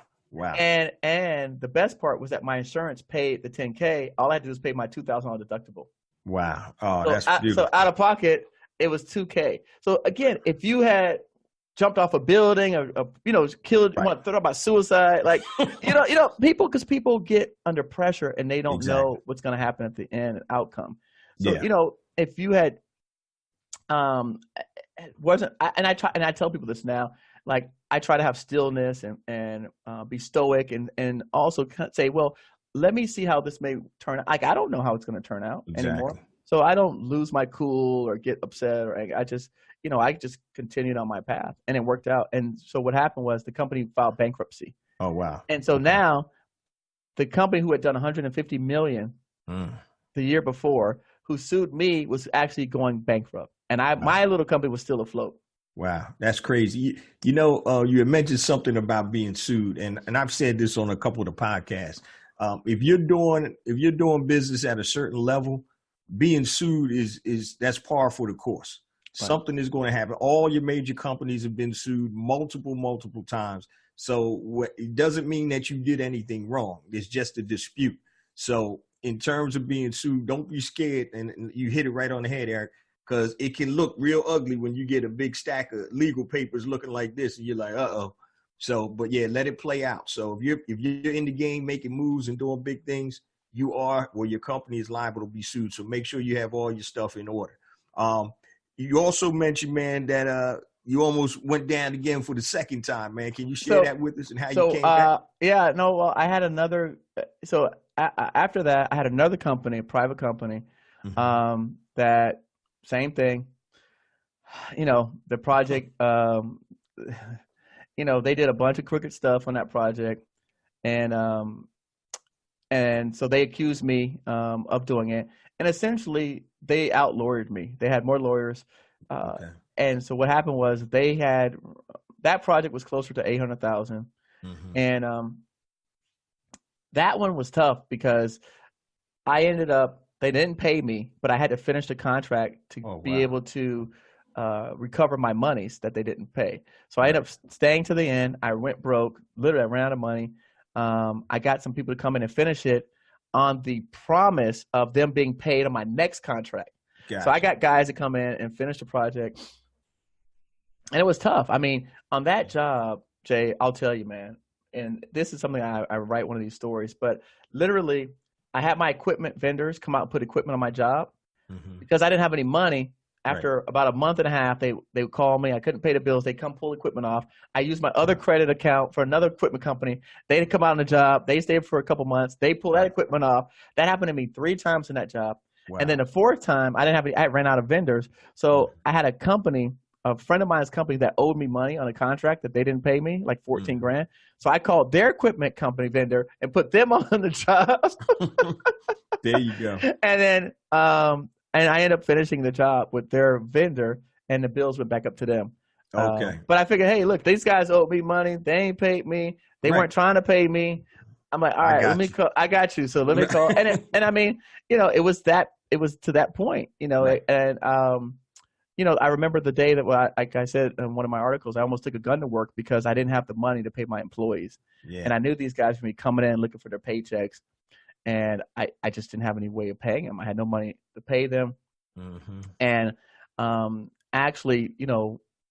And the best part was that my insurance paid the 10K. All I had to do was pay my $2,000 dedeductible. Wow. Oh, so that's beautiful. So out of pocket, it was $2K. So again, if you had jumped off a building or killed, thought about suicide, like, people get under pressure and they don't know what's going to happen at the end outcome. So, if you had, I tell people this now, like, I try to have stillness and be stoic and also say, well, let me see how this may turn out. Like, I don't know how it's going to turn out anymore. So I don't lose my cool or get upset or I just continued on my path and it worked out. And so what happened was the company filed bankruptcy. Oh, wow. And so now the company who had done $150 million the year before, who sued me, was actually going bankrupt. And my little company was still afloat. Wow, that's crazy. You had mentioned something about being sued, and I've said this on a couple of the podcasts. If you're doing business at a certain level, being sued is that's par for the course. Right. Something is going to happen. All your major companies have been sued multiple times. So it doesn't mean that you did anything wrong. It's just a dispute. So in terms of being sued, don't be scared. And you hit it right on the head, Eric, because it can look real ugly when you get a big stack of legal papers looking like this and you're like, uh-oh. So, but yeah, let it play out. So if you're in the game making moves and doing big things, your company is liable to be sued. So make sure you have all your stuff in order. You also mentioned, man, that you almost went down again for the second time, man. Can you share that with us and how you came back? Yeah, no, well, I had another. So after that, I had another company, a private company, that same thing. The project, they did a bunch of crooked stuff on that project, and so they accused me of doing it, and essentially they outlawyered me. They had more lawyers, and so what happened was that project was closer to $800,000, and that one was tough because they didn't pay me, but I had to finish the contract to be able to recover my monies that they didn't pay. So I ended up staying to the end. I went broke. Literally, I ran out of money. I got some people to come in and finish it on the promise of them being paid on my next contract. Gotcha. So I got guys to come in and finish the project. And it was tough. I mean, on that job, Jay, I'll tell you, man, and this is something I write one of these stories, but literally I had my equipment vendors come out and put equipment on my job because I didn't have any money. After about a month and a half, they would call me. I couldn't pay the bills. They come pull equipment off. I used my other credit account for another equipment company. They'd come out on the job. They stayed for a couple months. They pull that equipment off. That happened to me 3 times in that job. Wow. And then the 4th time, I ran out of vendors. So I had a friend of mine's company that owed me money on a contract that they didn't pay me, like 14 grand. So I called their equipment company vendor and put them on the job. There you go. And then, and I ended up finishing the job with their vendor, and the bills went back up to them. Okay. But I figured, hey, look, these guys owed me money. They ain't paid me. They weren't trying to pay me. I'm like, all right, let me call. I got you. So let me call. And I mean, it was to that point, and I remember the day that, like I said in one of my articles, I almost took a gun to work because I didn't have the money to pay my employees. Yeah. And I knew these guys would be coming in looking for their paychecks. And I just didn't have any way of paying them. I had no money to pay them. And actually,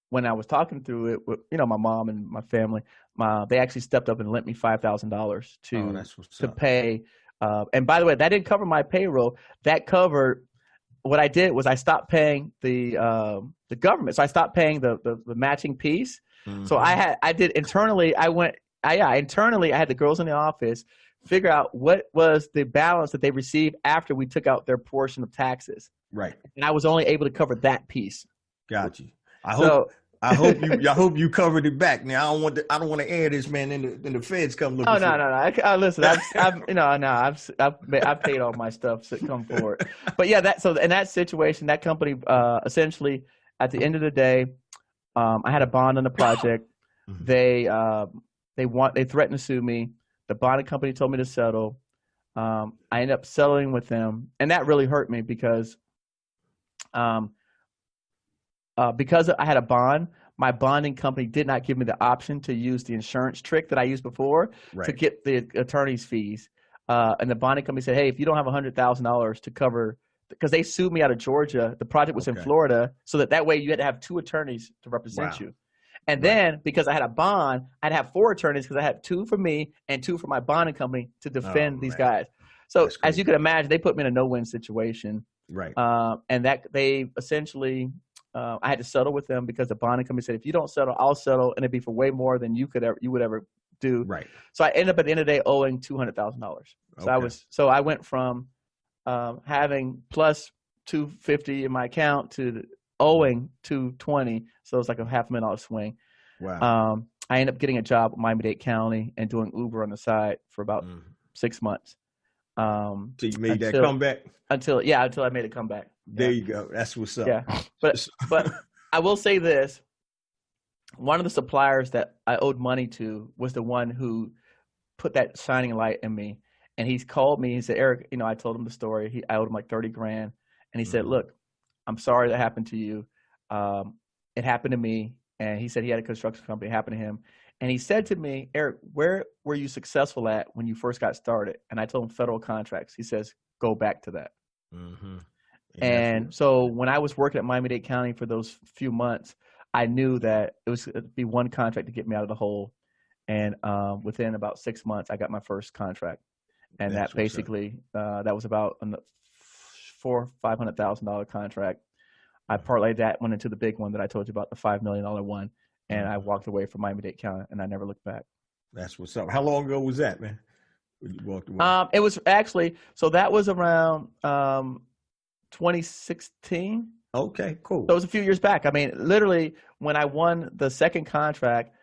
when I was talking through it with, my mom and my family, they actually stepped up and lent me $5,000 to pay. And by the way, that didn't cover my payroll. That covered what I did was I stopped paying the government. So I stopped paying the matching piece. So I did internally. Internally, I had the girls in the office figure out what was the balance that they received after we took out their portion of taxes. Right. And I was only able to cover that piece. Got you. I hope you covered it back. Now I don't want to air this, man. And the feds come looking. Oh no. Listen, I've paid all my stuff to come forward. But yeah, so in that situation, that company essentially at the end of the day, I had a bond on the project. They threatened to sue me. The bonding company told me to settle. I ended up settling with them, and that really hurt me because I had a bond. My bonding company did not give me the option to use the insurance trick that I used before to get the attorney's fees. And the bonding company said, "Hey, if you don't have $100,000 to cover," because they sued me out of Georgia. The project was in Florida, so that way you had to have 2 attorneys to represent you. And then because I had a bond, I'd have 4 attorneys because I had 2 for me and 2 for my bonding company to defend these guys. So as you can imagine, they put me in a no-win situation. Right. And that they essentially, I had to settle with them because the bonding company said, if you don't settle, I'll settle, and it'd be for way more than you would ever do. Right. So I ended up at the end of the day owing $200,000. So I went from having plus $250 in my account to owing $220, so it's like a $500,000 swing. Wow. I ended up getting a job with Miami-Dade County and doing Uber on the side for about 6 months. So you made that comeback? Until I made a comeback. There you go. That's what's up. Yeah, but I will say this: one of the suppliers that I owed money to was the one who put that shining light in me, and he's called me. He said, "Eric, I told him the story. I owed him like $30,000, and he said, look, I'm sorry that happened to you. It happened to me." And he said he had a construction company. It happened to him. And he said to me, "Eric, where were you successful at when you first got started?" And I told him federal contracts. He says, "Go back to that." And so when I was working at Miami-Dade County for those few months, I knew that it was going to be one contract to get me out of the hole. And within about 6 months, I got my first contract. And that basically, that was about a $500,000 contract. I parlayed that one into the big one that I told you about, the $5 million one. And I walked away from Miami-Dade County, and I never looked back. That's what's up. How long ago was that, man? When you walked away? It was actually, so that was around 2016. Okay, cool. So it was a few years back. I mean, literally, when I won the second contract,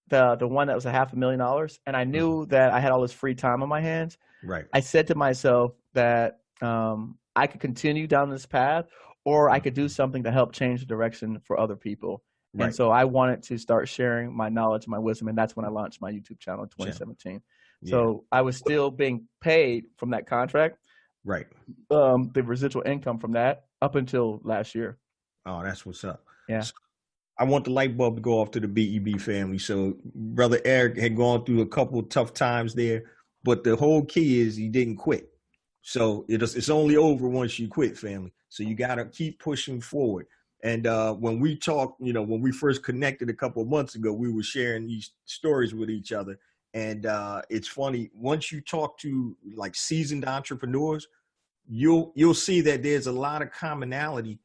the one that was $500,000, and I knew that I had all this free time on my hands. Right. I said to myself that I could continue down this path, or I could do something to help change the direction for other people. Right. And so I wanted to start sharing my knowledge, my wisdom, and that's when I launched my YouTube channel in 2017. Yeah. So I was still being paid from that contract. Right. The residual income from that up until last year. Oh, that's what's up. Yeah. So I want the light bulb to go off to the BEB family. So brother Eric had gone through a couple of tough times there, but the whole key is he didn't quit. So it's only over once you quit, family. So you got to keep pushing forward. And when we talked, when we first connected a couple of months ago, we were sharing these stories with each other. And it's funny, once you talk to like seasoned entrepreneurs, you'll see that there's a lot of commonality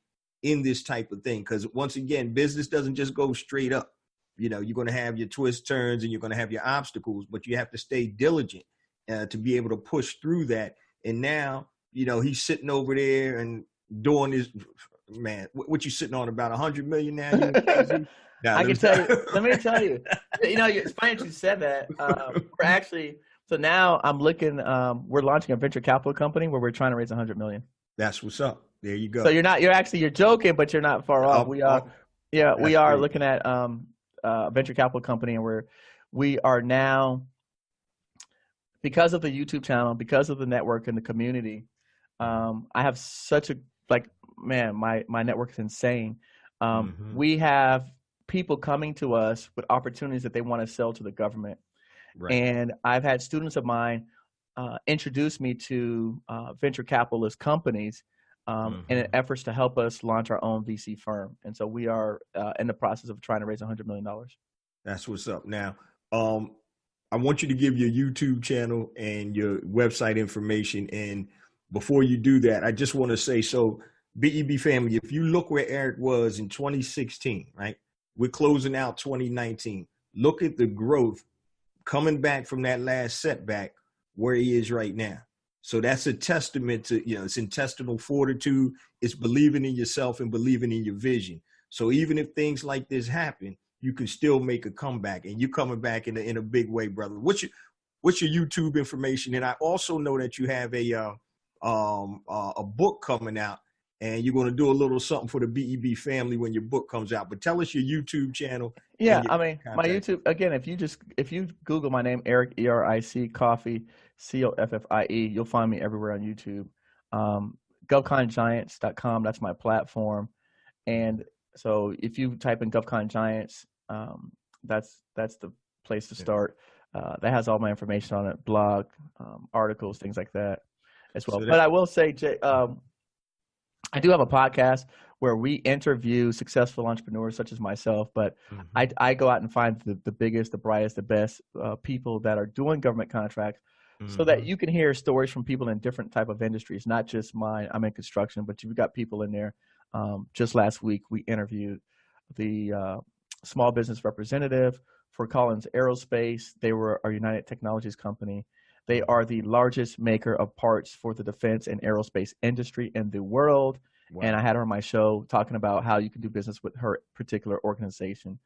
in this type of thing. Because once again, business doesn't just go straight up. You're going to have your twists, turns, and you're going to have your obstacles, but you have to stay diligent to be able to push through that. And now, he's sitting over there and doing his, man, what you sitting on, about 100 million now? I can tell you, let me tell you, it's funny that you said that. We're actually, so now I'm looking, we're launching a venture capital company where we're trying to raise 100 million. That's what's up. There you go. So you're joking, but you're not far off. We are looking at a venture capital company, and we are now, because of the YouTube channel, because of the network and the community, I have such a, my network is insane. We have people coming to us with opportunities that they want to sell to the government. Right. And I've had students of mine introduce me to venture capitalist companies in efforts to help us launch our own VC firm. And so we are in the process of trying to raise $100 million. That's what's up. Now, I want you to give your YouTube channel and your website information. And before you do that, I just want to say, so BEB family, if you look where Eric was in 2016, right? We're closing out 2019. Look at the growth coming back from that last setback where he is right now. So that's a testament to, it's intestinal fortitude. It's believing in yourself and believing in your vision. So even if things like this happen, you can still make a comeback, and you're coming back in a big way, brother. What's your YouTube information? And I also know that you have a book coming out, and you're going to do a little something for the BEB family when your book comes out. But tell us your YouTube channel. Yeah, I mean, my YouTube, again, if you Google my name, Eric, ERIC, Coffie, COFFIE, you'll find me everywhere on YouTube. GovConGiants.com, that's my platform. And so if you type in GovCon Giants, that's the place to start. That has all my information on it, blog, articles, things like that as well. But I will say, Jay, I do have a podcast where we interview successful entrepreneurs such as myself, but I go out and find the biggest, the brightest, the best people that are doing government contracts so that you can hear stories from people in different type of industries, not just mine. I'm in construction, but you've got people in there. Just last week, we interviewed the small business representative for Collins Aerospace. They were our United Technologies company. They are the largest maker of parts for the defense and aerospace industry in the world. Wow. And I had her on my show talking about how you can do business with her particular organization.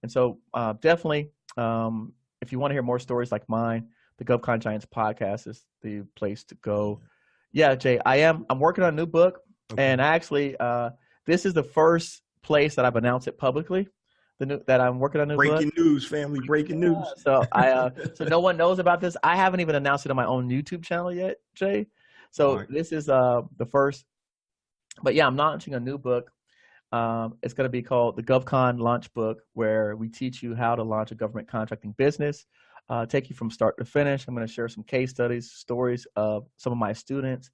And so definitely, if you want to hear more stories like mine, the GovCon Giants podcast is the place to go. Yeah, Jay, I'm working on a new book. Okay. And actually, this is the first place that I've announced it publicly. That I'm working on a new book. Breaking news, family! Breaking news. So so no one knows about this. I haven't even announced it on my own YouTube channel yet, Jay. So This is the first. But yeah, I'm launching a new book. It's going to be called the GovCon Launch Book, where we teach you how to launch a government contracting business. Take you from start to finish. I'm going to share some case studies, stories of some of my students.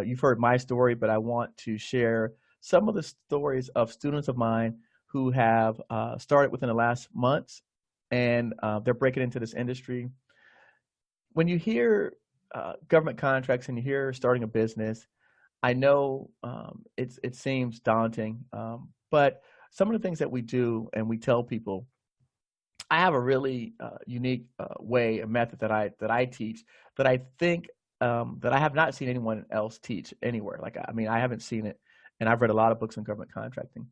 You've heard my story, but I want to share some of the stories of students of mine who have started within the last months, and they're breaking into this industry. When you hear government contracts and you hear starting a business, I know it seems daunting, but some of the things that we do and we tell people, I have a really unique way, a method that I teach that I think that I have not seen anyone else teach anywhere. I haven't seen it, and I've read a lot of books on government contracting.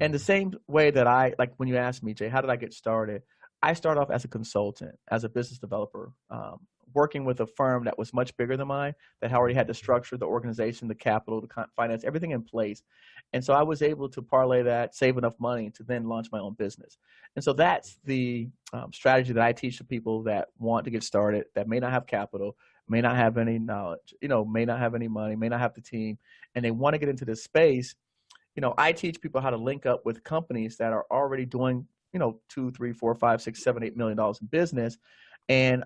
And the same way that when you asked me, Jay, how did I get started? I started off as a consultant, as a business developer, working with a firm that was much bigger than mine, that already had the structure, the organization, the capital, the finance, everything in place. And so I was able to parlay that, save enough money to then launch my own business. And so that's the strategy that I teach to people that want to get started, that may not have capital, may not have any knowledge, may not have any money, may not have the team, and they want to get into this space. I teach people how to link up with companies that are already doing, 2, 3, 4, 5, 6, 7, $8 million in business. And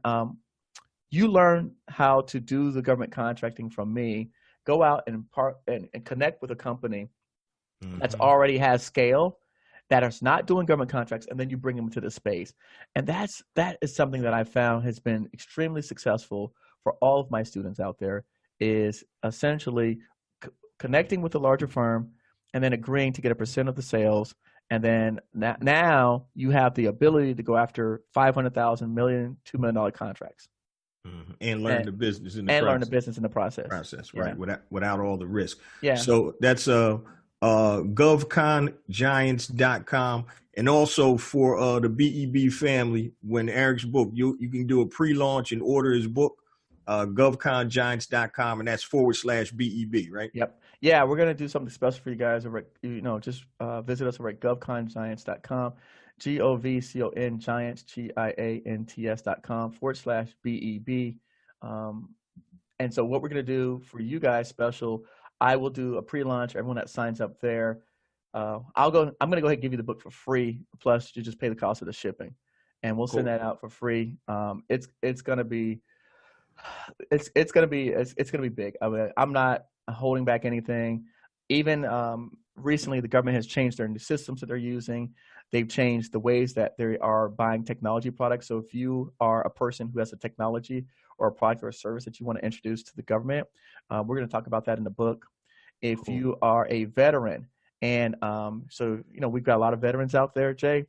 you learn how to do the government contracting from me. Go out and connect with a company that's already has scale, that is not doing government contracts, and then you bring them into the space. And that is something that I found has been extremely successful for all of my students out there, is essentially connecting with a larger firm and then agreeing to get a percent of the sales. And then now you have the ability to go after $500,000, million, $2 million contracts. And learn the business in the process. Learn the business in the process. Right. Without all the risk. Yeah. So that's govcongiants.com. And also for the BEB family, when Eric's book, you can do a pre-launch and order his book, govcongiants.com, and that's /BEB, right? Yep. Yeah, we're gonna do something special for you guys over just visit us over at govcongiants.com. GOVCON Giants, GIANTS.com /BEB. And so what we're going to do for you guys special, I will do a pre-launch. Everyone that signs up there, I'm going to go ahead and give you the book for free. Plus you just pay the cost of the shipping, and we'll send that out for free. It's going to be big. I mean, I'm not holding back anything. Even recently, the government has changed their new systems that they're using. They've changed the ways that they are buying technology products. So if you are a person who has a technology or a product or a service that you want to introduce to the government, we're going to talk about that in the book. If you are a veteran, and we've got a lot of veterans out there, Jay.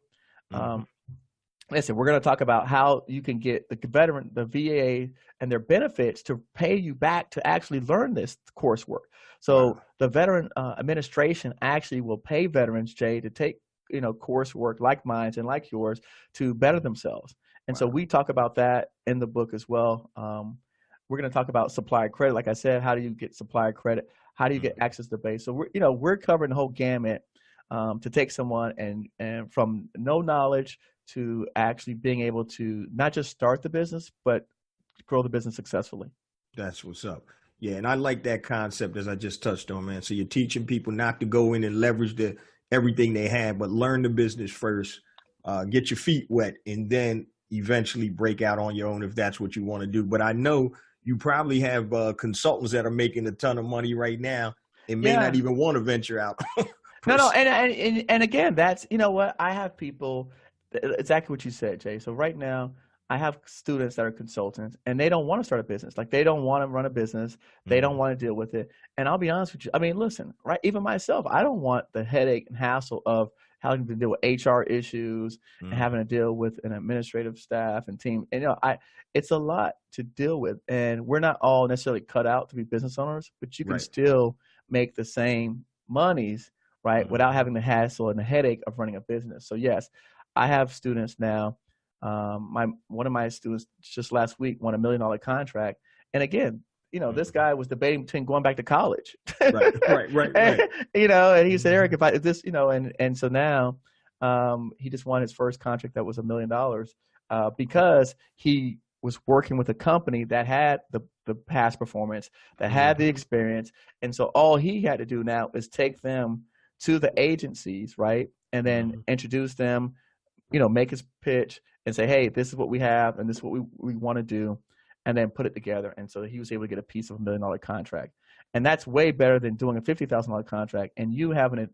Listen, we're going to talk about how you can get the VA and their benefits to pay you back to actually learn this coursework. So the Veteran Administration actually will pay veterans, Jay, to take coursework like mine and like yours to better themselves. And so we talk about that in the book as well. We're going to talk about supplier credit. Like I said, how do you get supplier credit? How do you get access to base? So we're covering the whole gamut to take someone and from no knowledge to actually being able to not just start the business, but grow the business successfully. That's what's up. Yeah, and I like that concept, as I just touched on, man. So you're teaching people not to go in and leverage everything they have, but learn the business first, get your feet wet, and then eventually break out on your own if that's what you want to do. But I know you probably have consultants that are making a ton of money right now and may not even want to venture out. No, and again, that's, what, I have people, exactly what you said, Jay. So right now, I have students that are consultants, and they don't want to start a business. Like, they don't want to run a business. They don't want to deal with it. And I'll be honest with you. I mean, listen, right? Even myself, I don't want the headache and hassle of having to deal with HR issues and having to deal with an administrative staff and team. And, it's a lot to deal with. And we're not all necessarily cut out to be business owners, but you can still make the same monies, right, without having the hassle and the headache of running a business. So, yes, I have students now. One of my students just last week won $1 million contract. And again, this guy was debating between going back to college. Right. And he said, Eric, if this, and so now he just won his first contract that was $1 million because he was working with a company that had the past performance, that had the experience. And so all he had to do now is take them to the agencies, right? And then introduce them, make his pitch and say, hey, this is what we have and this is what we want to do, and then put it together. And so he was able to get a piece of $1 million contract. And that's way better than doing a $50,000 contract and you having to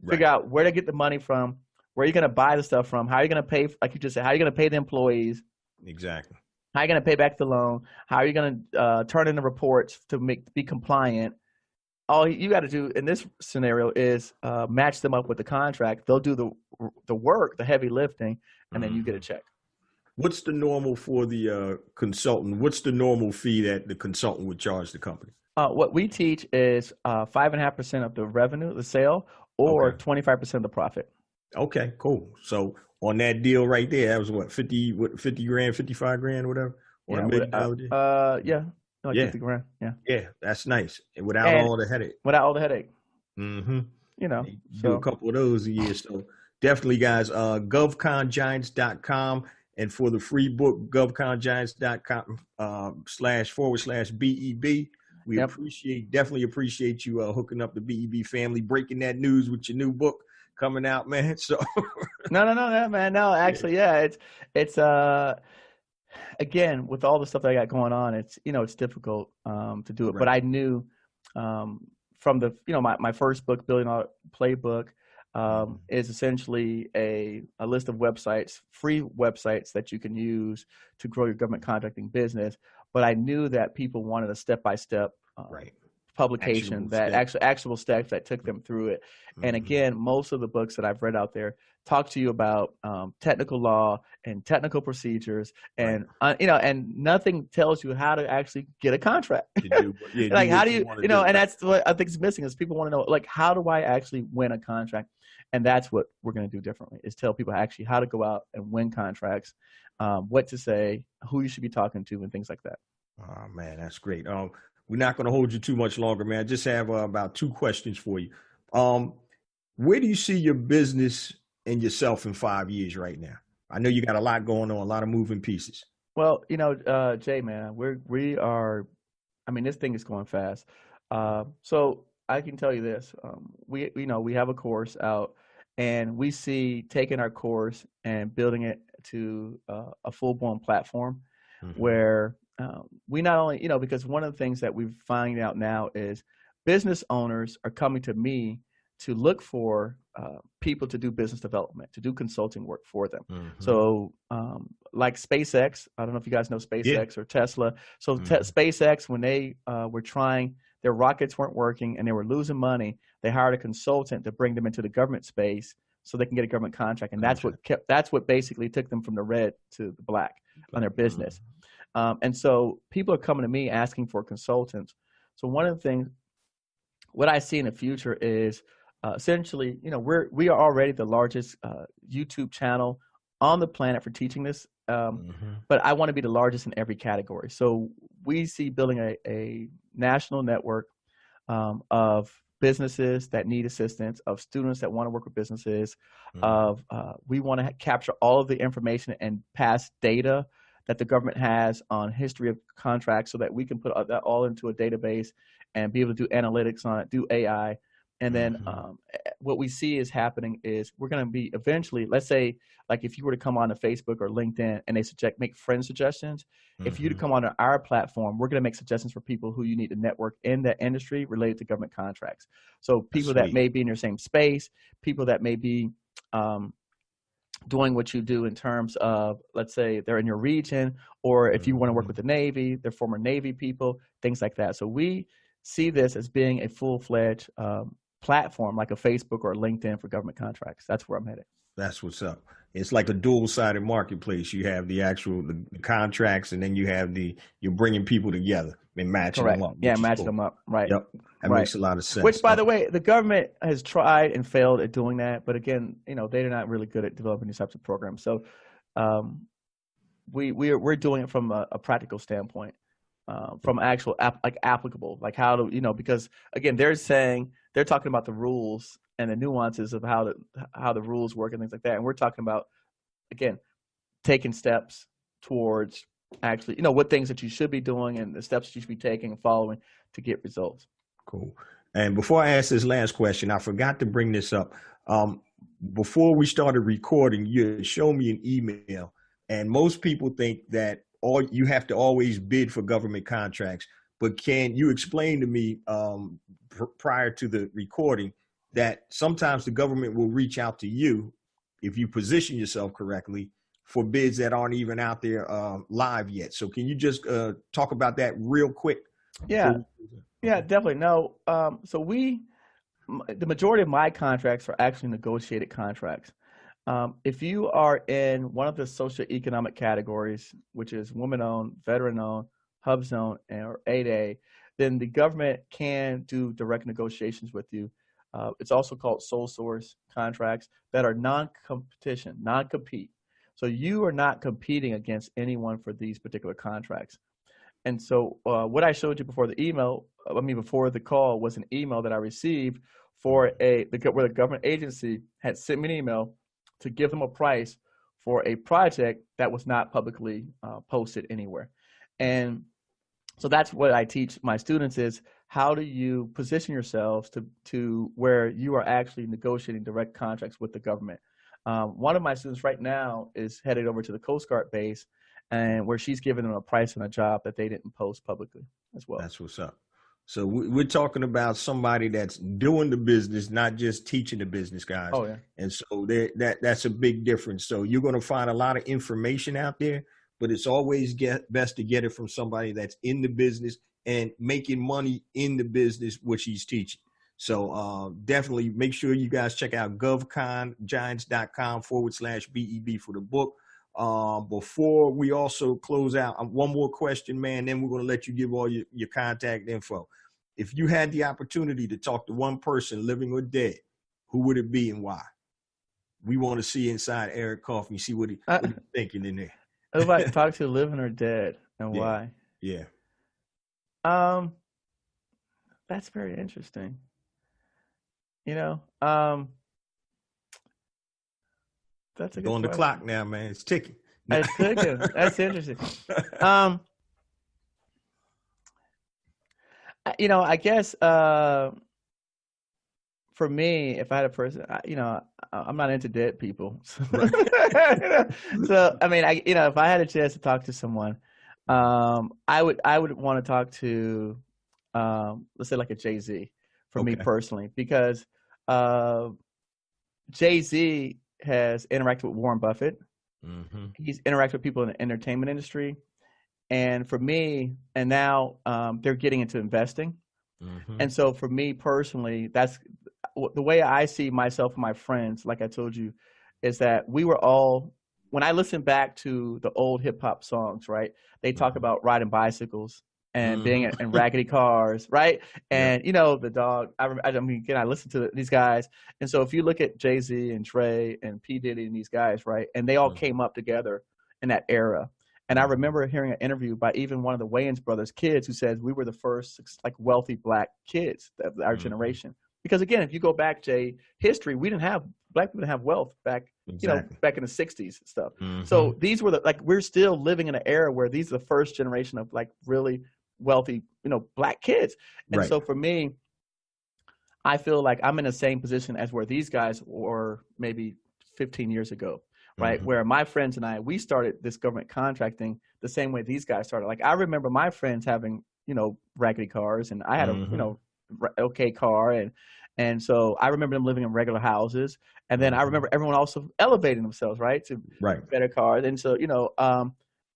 figure out where to get the money from, where you're going to buy the stuff from, how are you going to pay, like you just said, how are you going to pay the employees? Exactly. How are you going to pay back the loan? How are you going to turn in the reports to be compliant? All you got to do in this scenario is match them up with the contract. They'll do the work, the heavy lifting, and then you get a check. What's the normal for the consultant? What's the normal fee that the consultant would charge the company? What we teach is 5.5% of the revenue, the sale, or 25% of the profit. Okay, cool. So on that deal right there, that was what, 50 grand, 55 grand, whatever? Or $1 million? 50 grand. Yeah, that's nice. And without all the headache. Without all the headache. You do a couple of those a year. So definitely, guys, govcongiants.com. And for the free book, govcongiants.com /BEB. We definitely appreciate you hooking up the BEB family, breaking that news with your new book coming out, man. So No, man. No, actually, yeah, it's again, with all the stuff that I got going on, it's difficult to do it. Right. But I knew from the my first book, Billion Dollar Playbook, is essentially a list of websites, free websites that you can use to grow your government contracting business. But I knew that people wanted a step-by-step publication, actual steps that took them through it. And again, most of the books that I've read out there talk to you about technical law and technical procedures, and and nothing tells you how to actually get a contract. Like how do you, and that's what I think is missing, is people want to know, like, how do I actually win a contract? And that's what we're going to do differently, is tell people actually how to go out and win contracts, what to say, who you should be talking to, and things like that. Oh man, that's great. We're not going to hold you too much longer, man. I just have about 2 questions for you. Where do you see your business and yourself in 5 years right now? I know you got a lot going on, a lot of moving pieces. Well, Jay, man, we are, I mean, this thing is going fast. So I can tell you this, we have a course out, and we see taking our course and building it to a full-blown platform where we not only, because one of the things that we're finding out now is business owners are coming to me to look for people to do business development, to do consulting work for them. So like SpaceX, I don't know if you guys know SpaceX or Tesla. So SpaceX, when they were trying, their rockets weren't working and they were losing money, they hired a consultant to bring them into the government space so they can get a government contract. And that's what basically took them from the red to the black on their business. And so people are coming to me asking for consultants. So one of the things, what I see in the future is essentially, we are already the largest YouTube channel on the planet for teaching this, but I want to be the largest in every category. So we see building a national network of businesses that need assistance, of students that want to work with businesses, we want to capture all of the information and past data that the government has on history of contracts so that we can put that all into a database and be able to do analytics on it, do AI. And then what we see is happening is we're going to be eventually, let's say, like if you were to come on to Facebook or LinkedIn and they make friend suggestions, if you to come onto our platform, we're going to make suggestions for people who you need to network in that industry related to government contracts. So people that may be in your same space, people that may be doing what you do in terms of, let's say they're in your region, or if you want to work with the Navy, they're former Navy people, things like that. So we see this as being a full-fledged platform like a Facebook or a LinkedIn for government contracts. That's where I'm headed. That's what's up. It's like a dual-sided marketplace. You have the actual the contracts, and then you have you're bringing people togetger and matching them up. Yeah, matching them up. Right. Yep. That makes a lot of sense. Which, by the way, the government has tried and failed at doing that. But again, they're not really good at developing these types of programs. So we're doing it from a practical standpoint, from actual applicable, like how to, because again, they're talking about the rules and the nuances of how the rules work and things like that. And we're talking about, again, taking steps towards actually, what things that you should be doing and the steps that you should be taking and following to get results. Cool. And before I ask this last question, I forgot to bring this up. Before we started recording, you showed me an email, and most people think that you have to always bid for government contracts. But can you explain to me prior to the recording that sometimes the government will reach out to you if you position yourself correctly for bids that aren't even out there live yet? So can you just talk about that real quick? Yeah, definitely. No, so the majority of my contracts are actually negotiated contracts. If you are in one of the socioeconomic categories, which is woman-owned, veteran-owned, hub zone, or 8A, then the government can do direct negotiations with you. It's also called sole source contracts that are non-competition, non-compete. So you are not competing against anyone for these particular contracts. And so what I showed you before the call was an email that I received where the government agency had sent me an email to give them a price for a project that was not publicly posted anywhere. And So that's what I teach my students is how do you position yourselves to where you are actually negotiating direct contracts with the government. One of my students right now is headed over to the Coast Guard base, and where she's giving them a price on a job that they didn't post publicly as well. That's what's up. So we're talking about somebody that's doing the business, not just teaching the business, guys. Oh yeah. And so that's a big difference. So you're going to find a lot of information out there, but it's always best to get it from somebody that's in the business and making money in the business, which he's teaching. So definitely make sure you guys check out govcongiants.com/BEB for the book. Before we also close out, one more question, man, then we're going to let you give all your contact info. If you had the opportunity to talk to one person, living or dead, who would it be and why? We want to see inside Eric Coffie, see what he's thinking in there. Who I talk to, living or dead, and why? Yeah. That's very interesting. That's a good on the question. clock now, man. It's ticking. It's ticking. That's interesting. I guess for me, if I had a person, I'm not into dead people. So, I mean, if I had a chance to talk to someone, I would want to talk to, let's say like a Jay-Z for me personally, because Jay-Z has interacted with Warren Buffett. Mm-hmm. He's interacted with people in the entertainment industry. And for me, and now they're getting into investing. Mm-hmm. And so for me personally, that's the way I see myself and my friends, like I told you, is that we were all, when I listen back to the old hip hop songs, right, they talk about riding bicycles and being in raggedy cars, right? And, the dog, I mean, again, I listen to these guys. And so if you look at Jay-Z and Dre and P. Diddy and these guys, right, and they all came up together in that era. And I remember hearing an interview by even one of the Wayans brothers' kids who says we were the first like wealthy black kids of our generation. Because again, if you go back, Jay, history, black people didn't have wealth back, back in the 60s and stuff. Mm-hmm. So these were we're still living in an era where these are the first generation of like really wealthy, black kids. And so for me, I feel like I'm in the same position as where these guys were maybe 15 years ago. Right. Mm-hmm. Where my friends and we started this government contracting the same way these guys started. Like I remember my friends having, raggedy cars, and I had a, okay car. And so I remember them living in regular houses. And then I remember everyone also elevating themselves, right, to better cars. And so,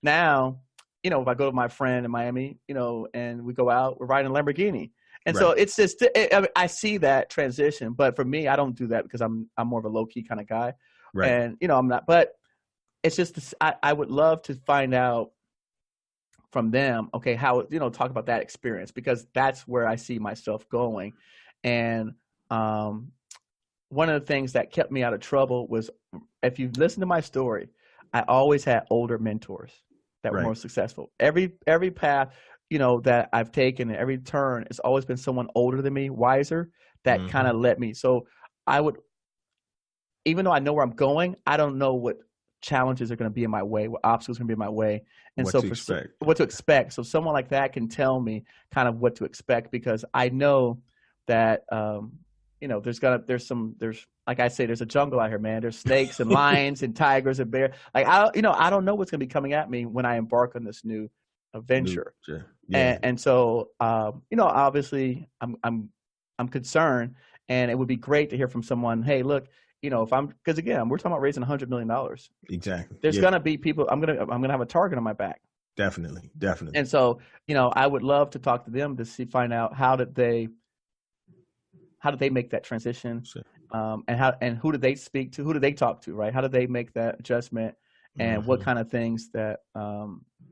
now, if I go to my friend in Miami, and we go out, we're riding a Lamborghini. And so it's just, I see that transition. But for me, I don't do that because I'm more of a low key kind of guy. Right. And, I'm not, but it's just, I would love to find out from them, okay, how, talk about that experience, because that's where I see myself going. And one of the things that kept me out of trouble was, if you listen to my story, I always had older mentors that were more successful. Every path, that I've taken, and every turn, it's always been someone older than me, wiser, that kind of led me. So I would, even though I know where I'm going, I don't know what challenges are going to be in my way, what obstacles are going to be in my way. And what to expect. So someone like that can tell me kind of what to expect, because I know that, there's like I say, there's a jungle out here, man. There's snakes and lions and tigers and bears. Like, I don't know what's going to be coming at me when I embark on this new adventure. Yeah. And so, obviously I'm concerned, and it would be great to hear from someone, hey, look, because again, we're talking about raising $100 million. Exactly. There's going to be people, I'm going to have a target on my back. Definitely. And so, I would love to talk to them to find out how did they make that transition, and who did they speak to, who did they talk to, right? How did they make that adjustment, and what kind of things that,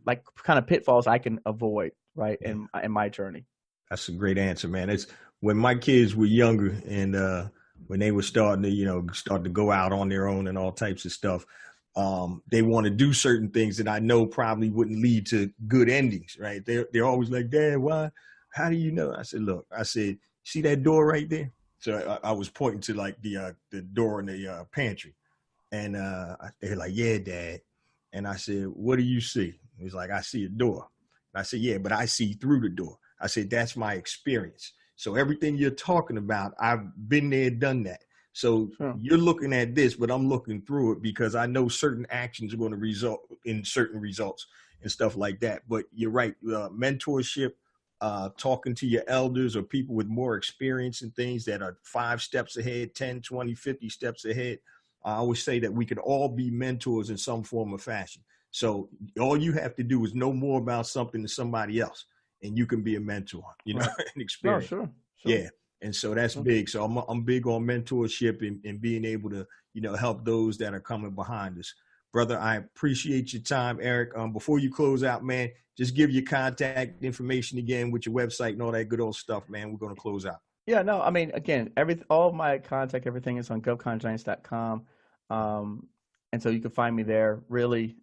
like kind of pitfalls I can avoid, right, in my journey. That's a great answer, man. It's when my kids were younger, and when they were starting to go out on their own and all types of stuff, they want to do certain things that I know probably wouldn't lead to good endings, right? They're always like, Dad, why? How do you know? I said, look, see that door right there? So I was pointing to like the door in the pantry, and they're like, yeah, Dad. And I said, what do you see? He's like, I see a door. And I said, yeah, but I see through the door. I said, that's my experience. So everything you're talking about, I've been there, done that. So you're looking at this, but I'm looking through it because I know certain actions are going to result in certain results and stuff like that. But you're right. Mentorship, talking to your elders or people with more experience and things that are 5 steps ahead, 10, 20, 50 steps ahead. I always say that we could all be mentors in some form or fashion. So all you have to do is know more about something than somebody else, and you can be a mentor, you know, and experience. Sure. Yeah. And so that's big. So I'm big on mentorship and being able to, you know, help those that are coming behind us. Brother, I appreciate your time, Eric. Before you close out, man, just give your contact information again with your website and all that good old stuff, man. We're going to close out. Yeah, no, I mean, again, all of my contact, everything is on govcongiants.com. And so you can find me there. Really,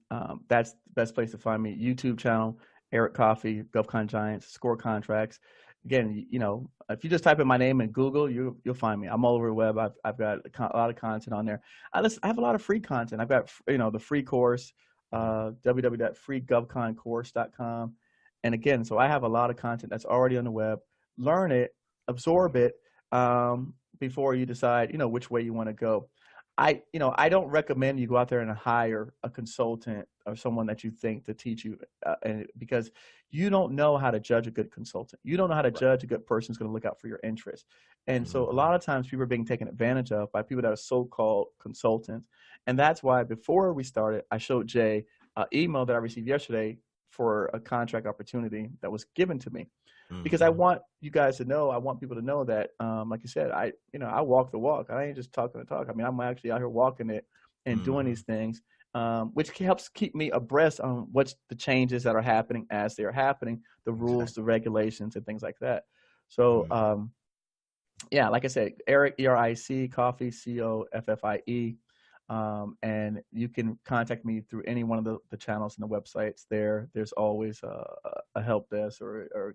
that's the best place to find me. YouTube channel, Eric Coffie, GovCon Giants, Score Contracts. Again, you know, if you just type in my name in Google, you'll find me. I'm all over the web. I've got a lot of content on there. I have a lot of free content. I've got, you know, the free course, www.freegovconcourse.com. And again, so I have a lot of content that's already on the web. Learn it, absorb it, before you decide, you know, which way you want to go. I don't recommend you go out there and hire a consultant or someone that you think to teach you, because you don't know how to judge a good consultant. You don't know how to judge a good person who's going to look out for your interests. And so a lot of times people are being taken advantage of by people that are so-called consultants. And that's why before we started, I showed Jay an email that I received yesterday for a contract opportunity that was given to me. Because I want you guys to know, I want people to know that, like you said, I walk the walk. I ain't just talking the talk. I mean, I'm actually out here walking it and doing these things, which helps keep me abreast on what's the changes that are happening as they're happening, the rules, the regulations, and things like that. So, yeah, like I said, Eric, E-R-I-C, Coffie, C-O-F-F-I-E. And you can contact me through any one of the channels and the websites there. There's always a help desk or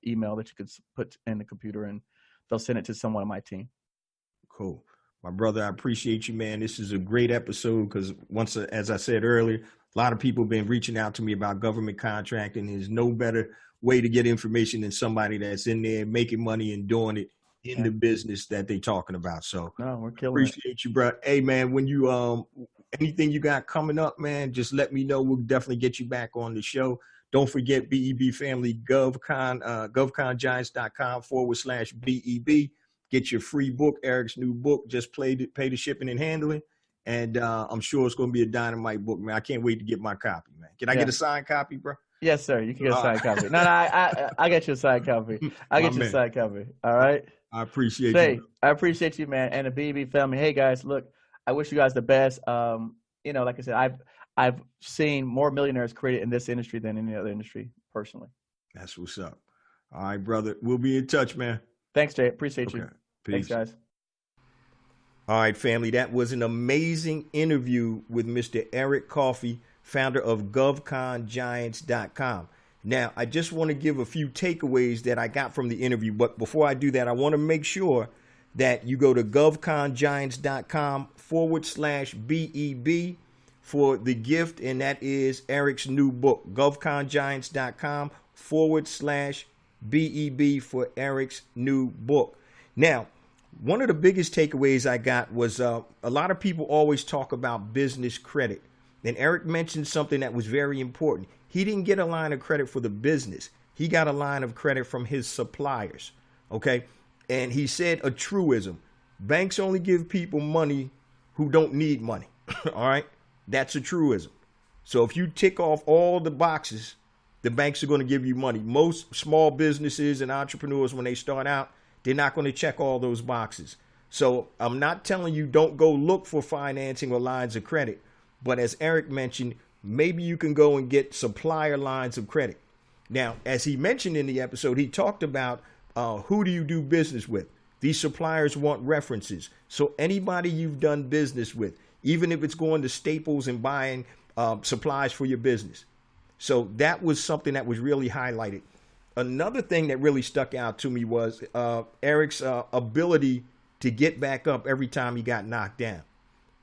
email that you could put in the computer, and they'll send it to someone on my team. Cool. My brother, I appreciate you, man. This is a great episode because as I said earlier, a lot of people have been reaching out to me about government contracting. There's no better way to get information than somebody that's in there making money and doing it in the business that they're talking about. So we're killing appreciate you, bro. Hey, man, when you anything you got coming up, man, just let me know. We'll definitely get you back on the show. Don't forget BEB Family GovCon, govcongiants.com/BEB. Get your free book, Eric's new book. Just pay the shipping and handling. And I'm sure it's going to be a dynamite book, man. I can't wait to get my copy, man. Can I get a signed copy, bro? Yes, sir. You can get a signed copy. No, I get you a signed copy. I get you a signed copy. All right. I appreciate you. I appreciate you, man. And the BEB family. Hey, guys, look, I wish you guys the best. You know, like I said, I've seen more millionaires created in this industry than any other industry, personally. That's what's up. All right, brother. We'll be in touch, man. Thanks, Jay. Appreciate you. Peace. Thanks, guys. All right, family. That was an amazing interview with Mr. Eric Coffie, founder of GovConGiants.com. Now, I just want to give a few takeaways that I got from the interview. But before I do that, I want to make sure that you go to govcongiants.com/BEB for the gift. And that is Eric's new book, govcongiants.com/BEB for Eric's new book. Now, one of the biggest takeaways I got was a lot of people always talk about business credit. And Eric mentioned something that was very important. He didn't get a line of credit for the business. He got a line of credit from his suppliers. Okay. And he said a truism. Banks only give people money who don't need money. All right. That's a truism. So if you tick off all the boxes, the banks are going to give you money. Most small businesses and entrepreneurs, when they start out, they're not going to check all those boxes. So I'm not telling you don't go look for financing or lines of credit. But as Eric mentioned, maybe you can go and get supplier lines of credit. Now, as he mentioned in the episode, he talked about who do you do business with? These suppliers want references. So anybody you've done business with, even if it's going to Staples and buying supplies for your business. So that was something that was really highlighted. Another thing that really stuck out to me was Eric's ability to get back up every time he got knocked down.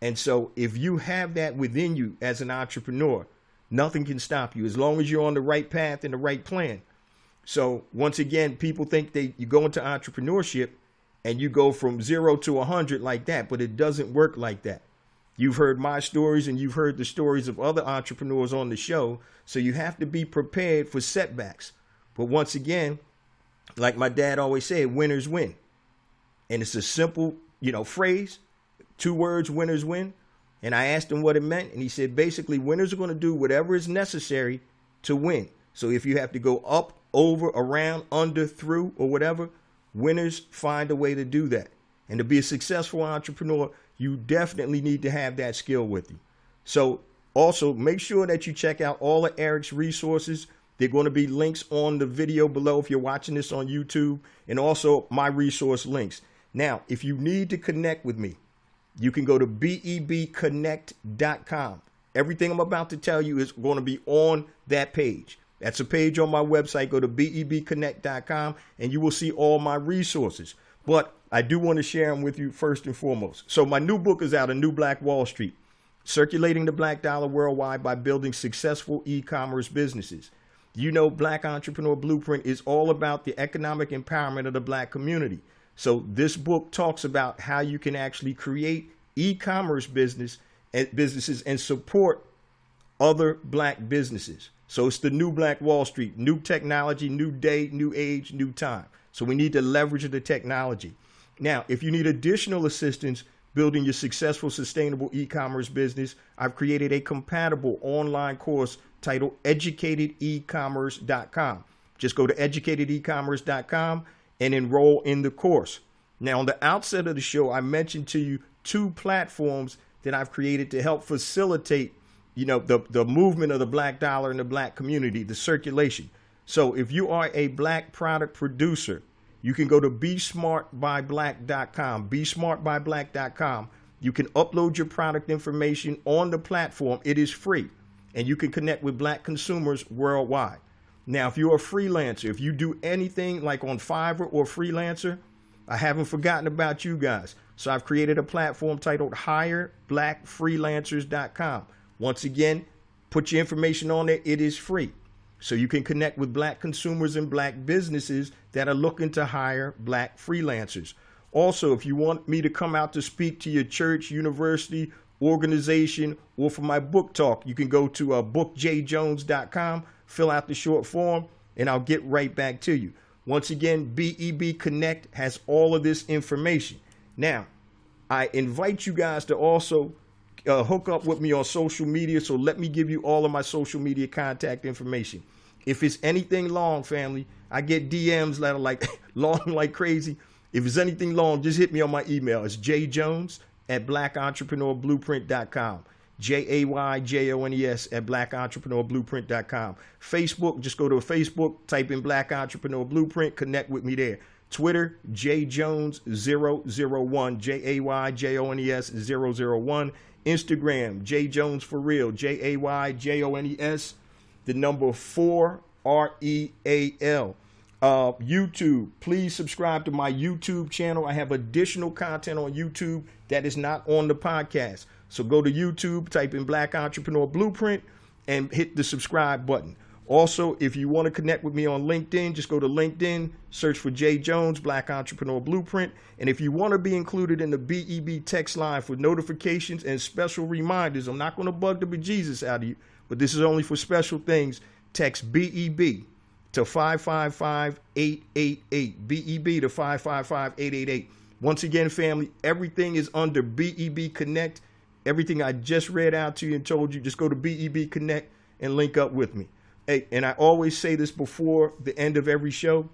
And so if you have that within you as an entrepreneur, Nothing can stop you as long as you're on the right path and the right plan. So once again, people think you go into entrepreneurship and you go from 0 to 100 like that, but it doesn't work like that. You've heard my stories and you've heard the stories of other entrepreneurs on the show. So you have to be prepared for setbacks. But once again, like my dad always said, winners win. And it's a simple, phrase, 2 words, winners win. And I asked him what it meant. And he said, basically, winners are going to do whatever is necessary to win. So if you have to go up, over, around, under, through, or whatever, winners find a way to do that. And to be a successful entrepreneur, you definitely need to have that skill with you. So also make sure that you check out all of Eric's resources. They're going to be links on the video below if you're watching this on YouTube, and also my resource links. Now, if you need to connect with me, you can go to bebconnect.com. Everything I'm about to tell you is going to be on that page. That's a page on my website. Go to bebconnect.com and you will see all my resources. But I do want to share them with you first and foremost. So my new book is out, A New Black Wall Street, Circulating the Black Dollar Worldwide by Building Successful E-Commerce Businesses. Black Entrepreneur Blueprint is all about the economic empowerment of the Black community. So this book talks about how you can actually create e-commerce businesses and support other Black businesses. So it's the new Black Wall Street, new technology, new day, new age, new time. So we need to leverage the technology. Now, if you need additional assistance building your successful, sustainable e-commerce business, I've created a compatible online course titled educatedecommerce.com. Just go to educatedecommerce.com and enroll in the course. Now, on the outset of the show, I mentioned to you 2 platforms that I've created to help facilitate the movement of the Black dollar in the Black community, the circulation. So if you are a Black product producer, you can go to besmartbyblack.com, besmartbyblack.com. You can upload your product information on the platform. It is free, and you can connect with Black consumers worldwide. Now, if you're a freelancer, if you do anything like on Fiverr or Freelancer, I haven't forgotten about you guys. So I've created a platform titled hireblackfreelancers.com. Once again, put your information on there. It is free. So you can connect with Black consumers and Black businesses that are looking to hire Black freelancers. Also, if you want me to come out to speak to your church, university, organization, or for my book talk, you can go to bookjjones.com, fill out the short form, and I'll get right back to you. Once again, BEB Connect has all of this information. Now, I invite you guys to also hook up with me on social media. So let me give you all of my social media contact information. If it's anything long, family, I get DMs that are like long like crazy. If it's anything long, just hit me on my email. It's jjones@blackentrepreneurblueprint.com. JAYJONES@blackentrepreneurblueprint.com. Facebook, just go to Facebook, type in Black Entrepreneur Blueprint, connect with me there. Twitter, jjones001, JAYJONES001. Instagram, jjones for real, JAYJONES, the number 4 REAL. YouTube, please subscribe to my YouTube channel. I have additional content on YouTube that is not on the podcast. So go to YouTube, type in Black Entrepreneur Blueprint, and hit the subscribe button. Also, if you want to connect with me on LinkedIn, just go to LinkedIn, search for J Jones, Black Entrepreneur Blueprint. And if you want to be included in the BEB text line for notifications and special reminders, I'm not going to bug the bejesus out of you, but this is only for special things. Text BEB to 555-888. BEB to 555-888. Once again, family, everything is under BEB Connect. Everything I just read out to you and told you, just go to BEB Connect and link up with me. Hey, and I always say this before the end of every show.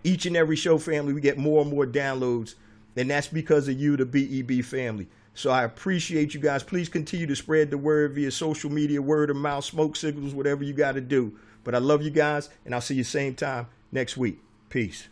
Each and every show, family, we get more and more downloads, and that's because of you, the BEB family. So I appreciate you guys. Please continue to spread the word via social media, word of mouth, smoke signals, whatever you got to do. But I love you guys, and I'll see you same time next week. Peace.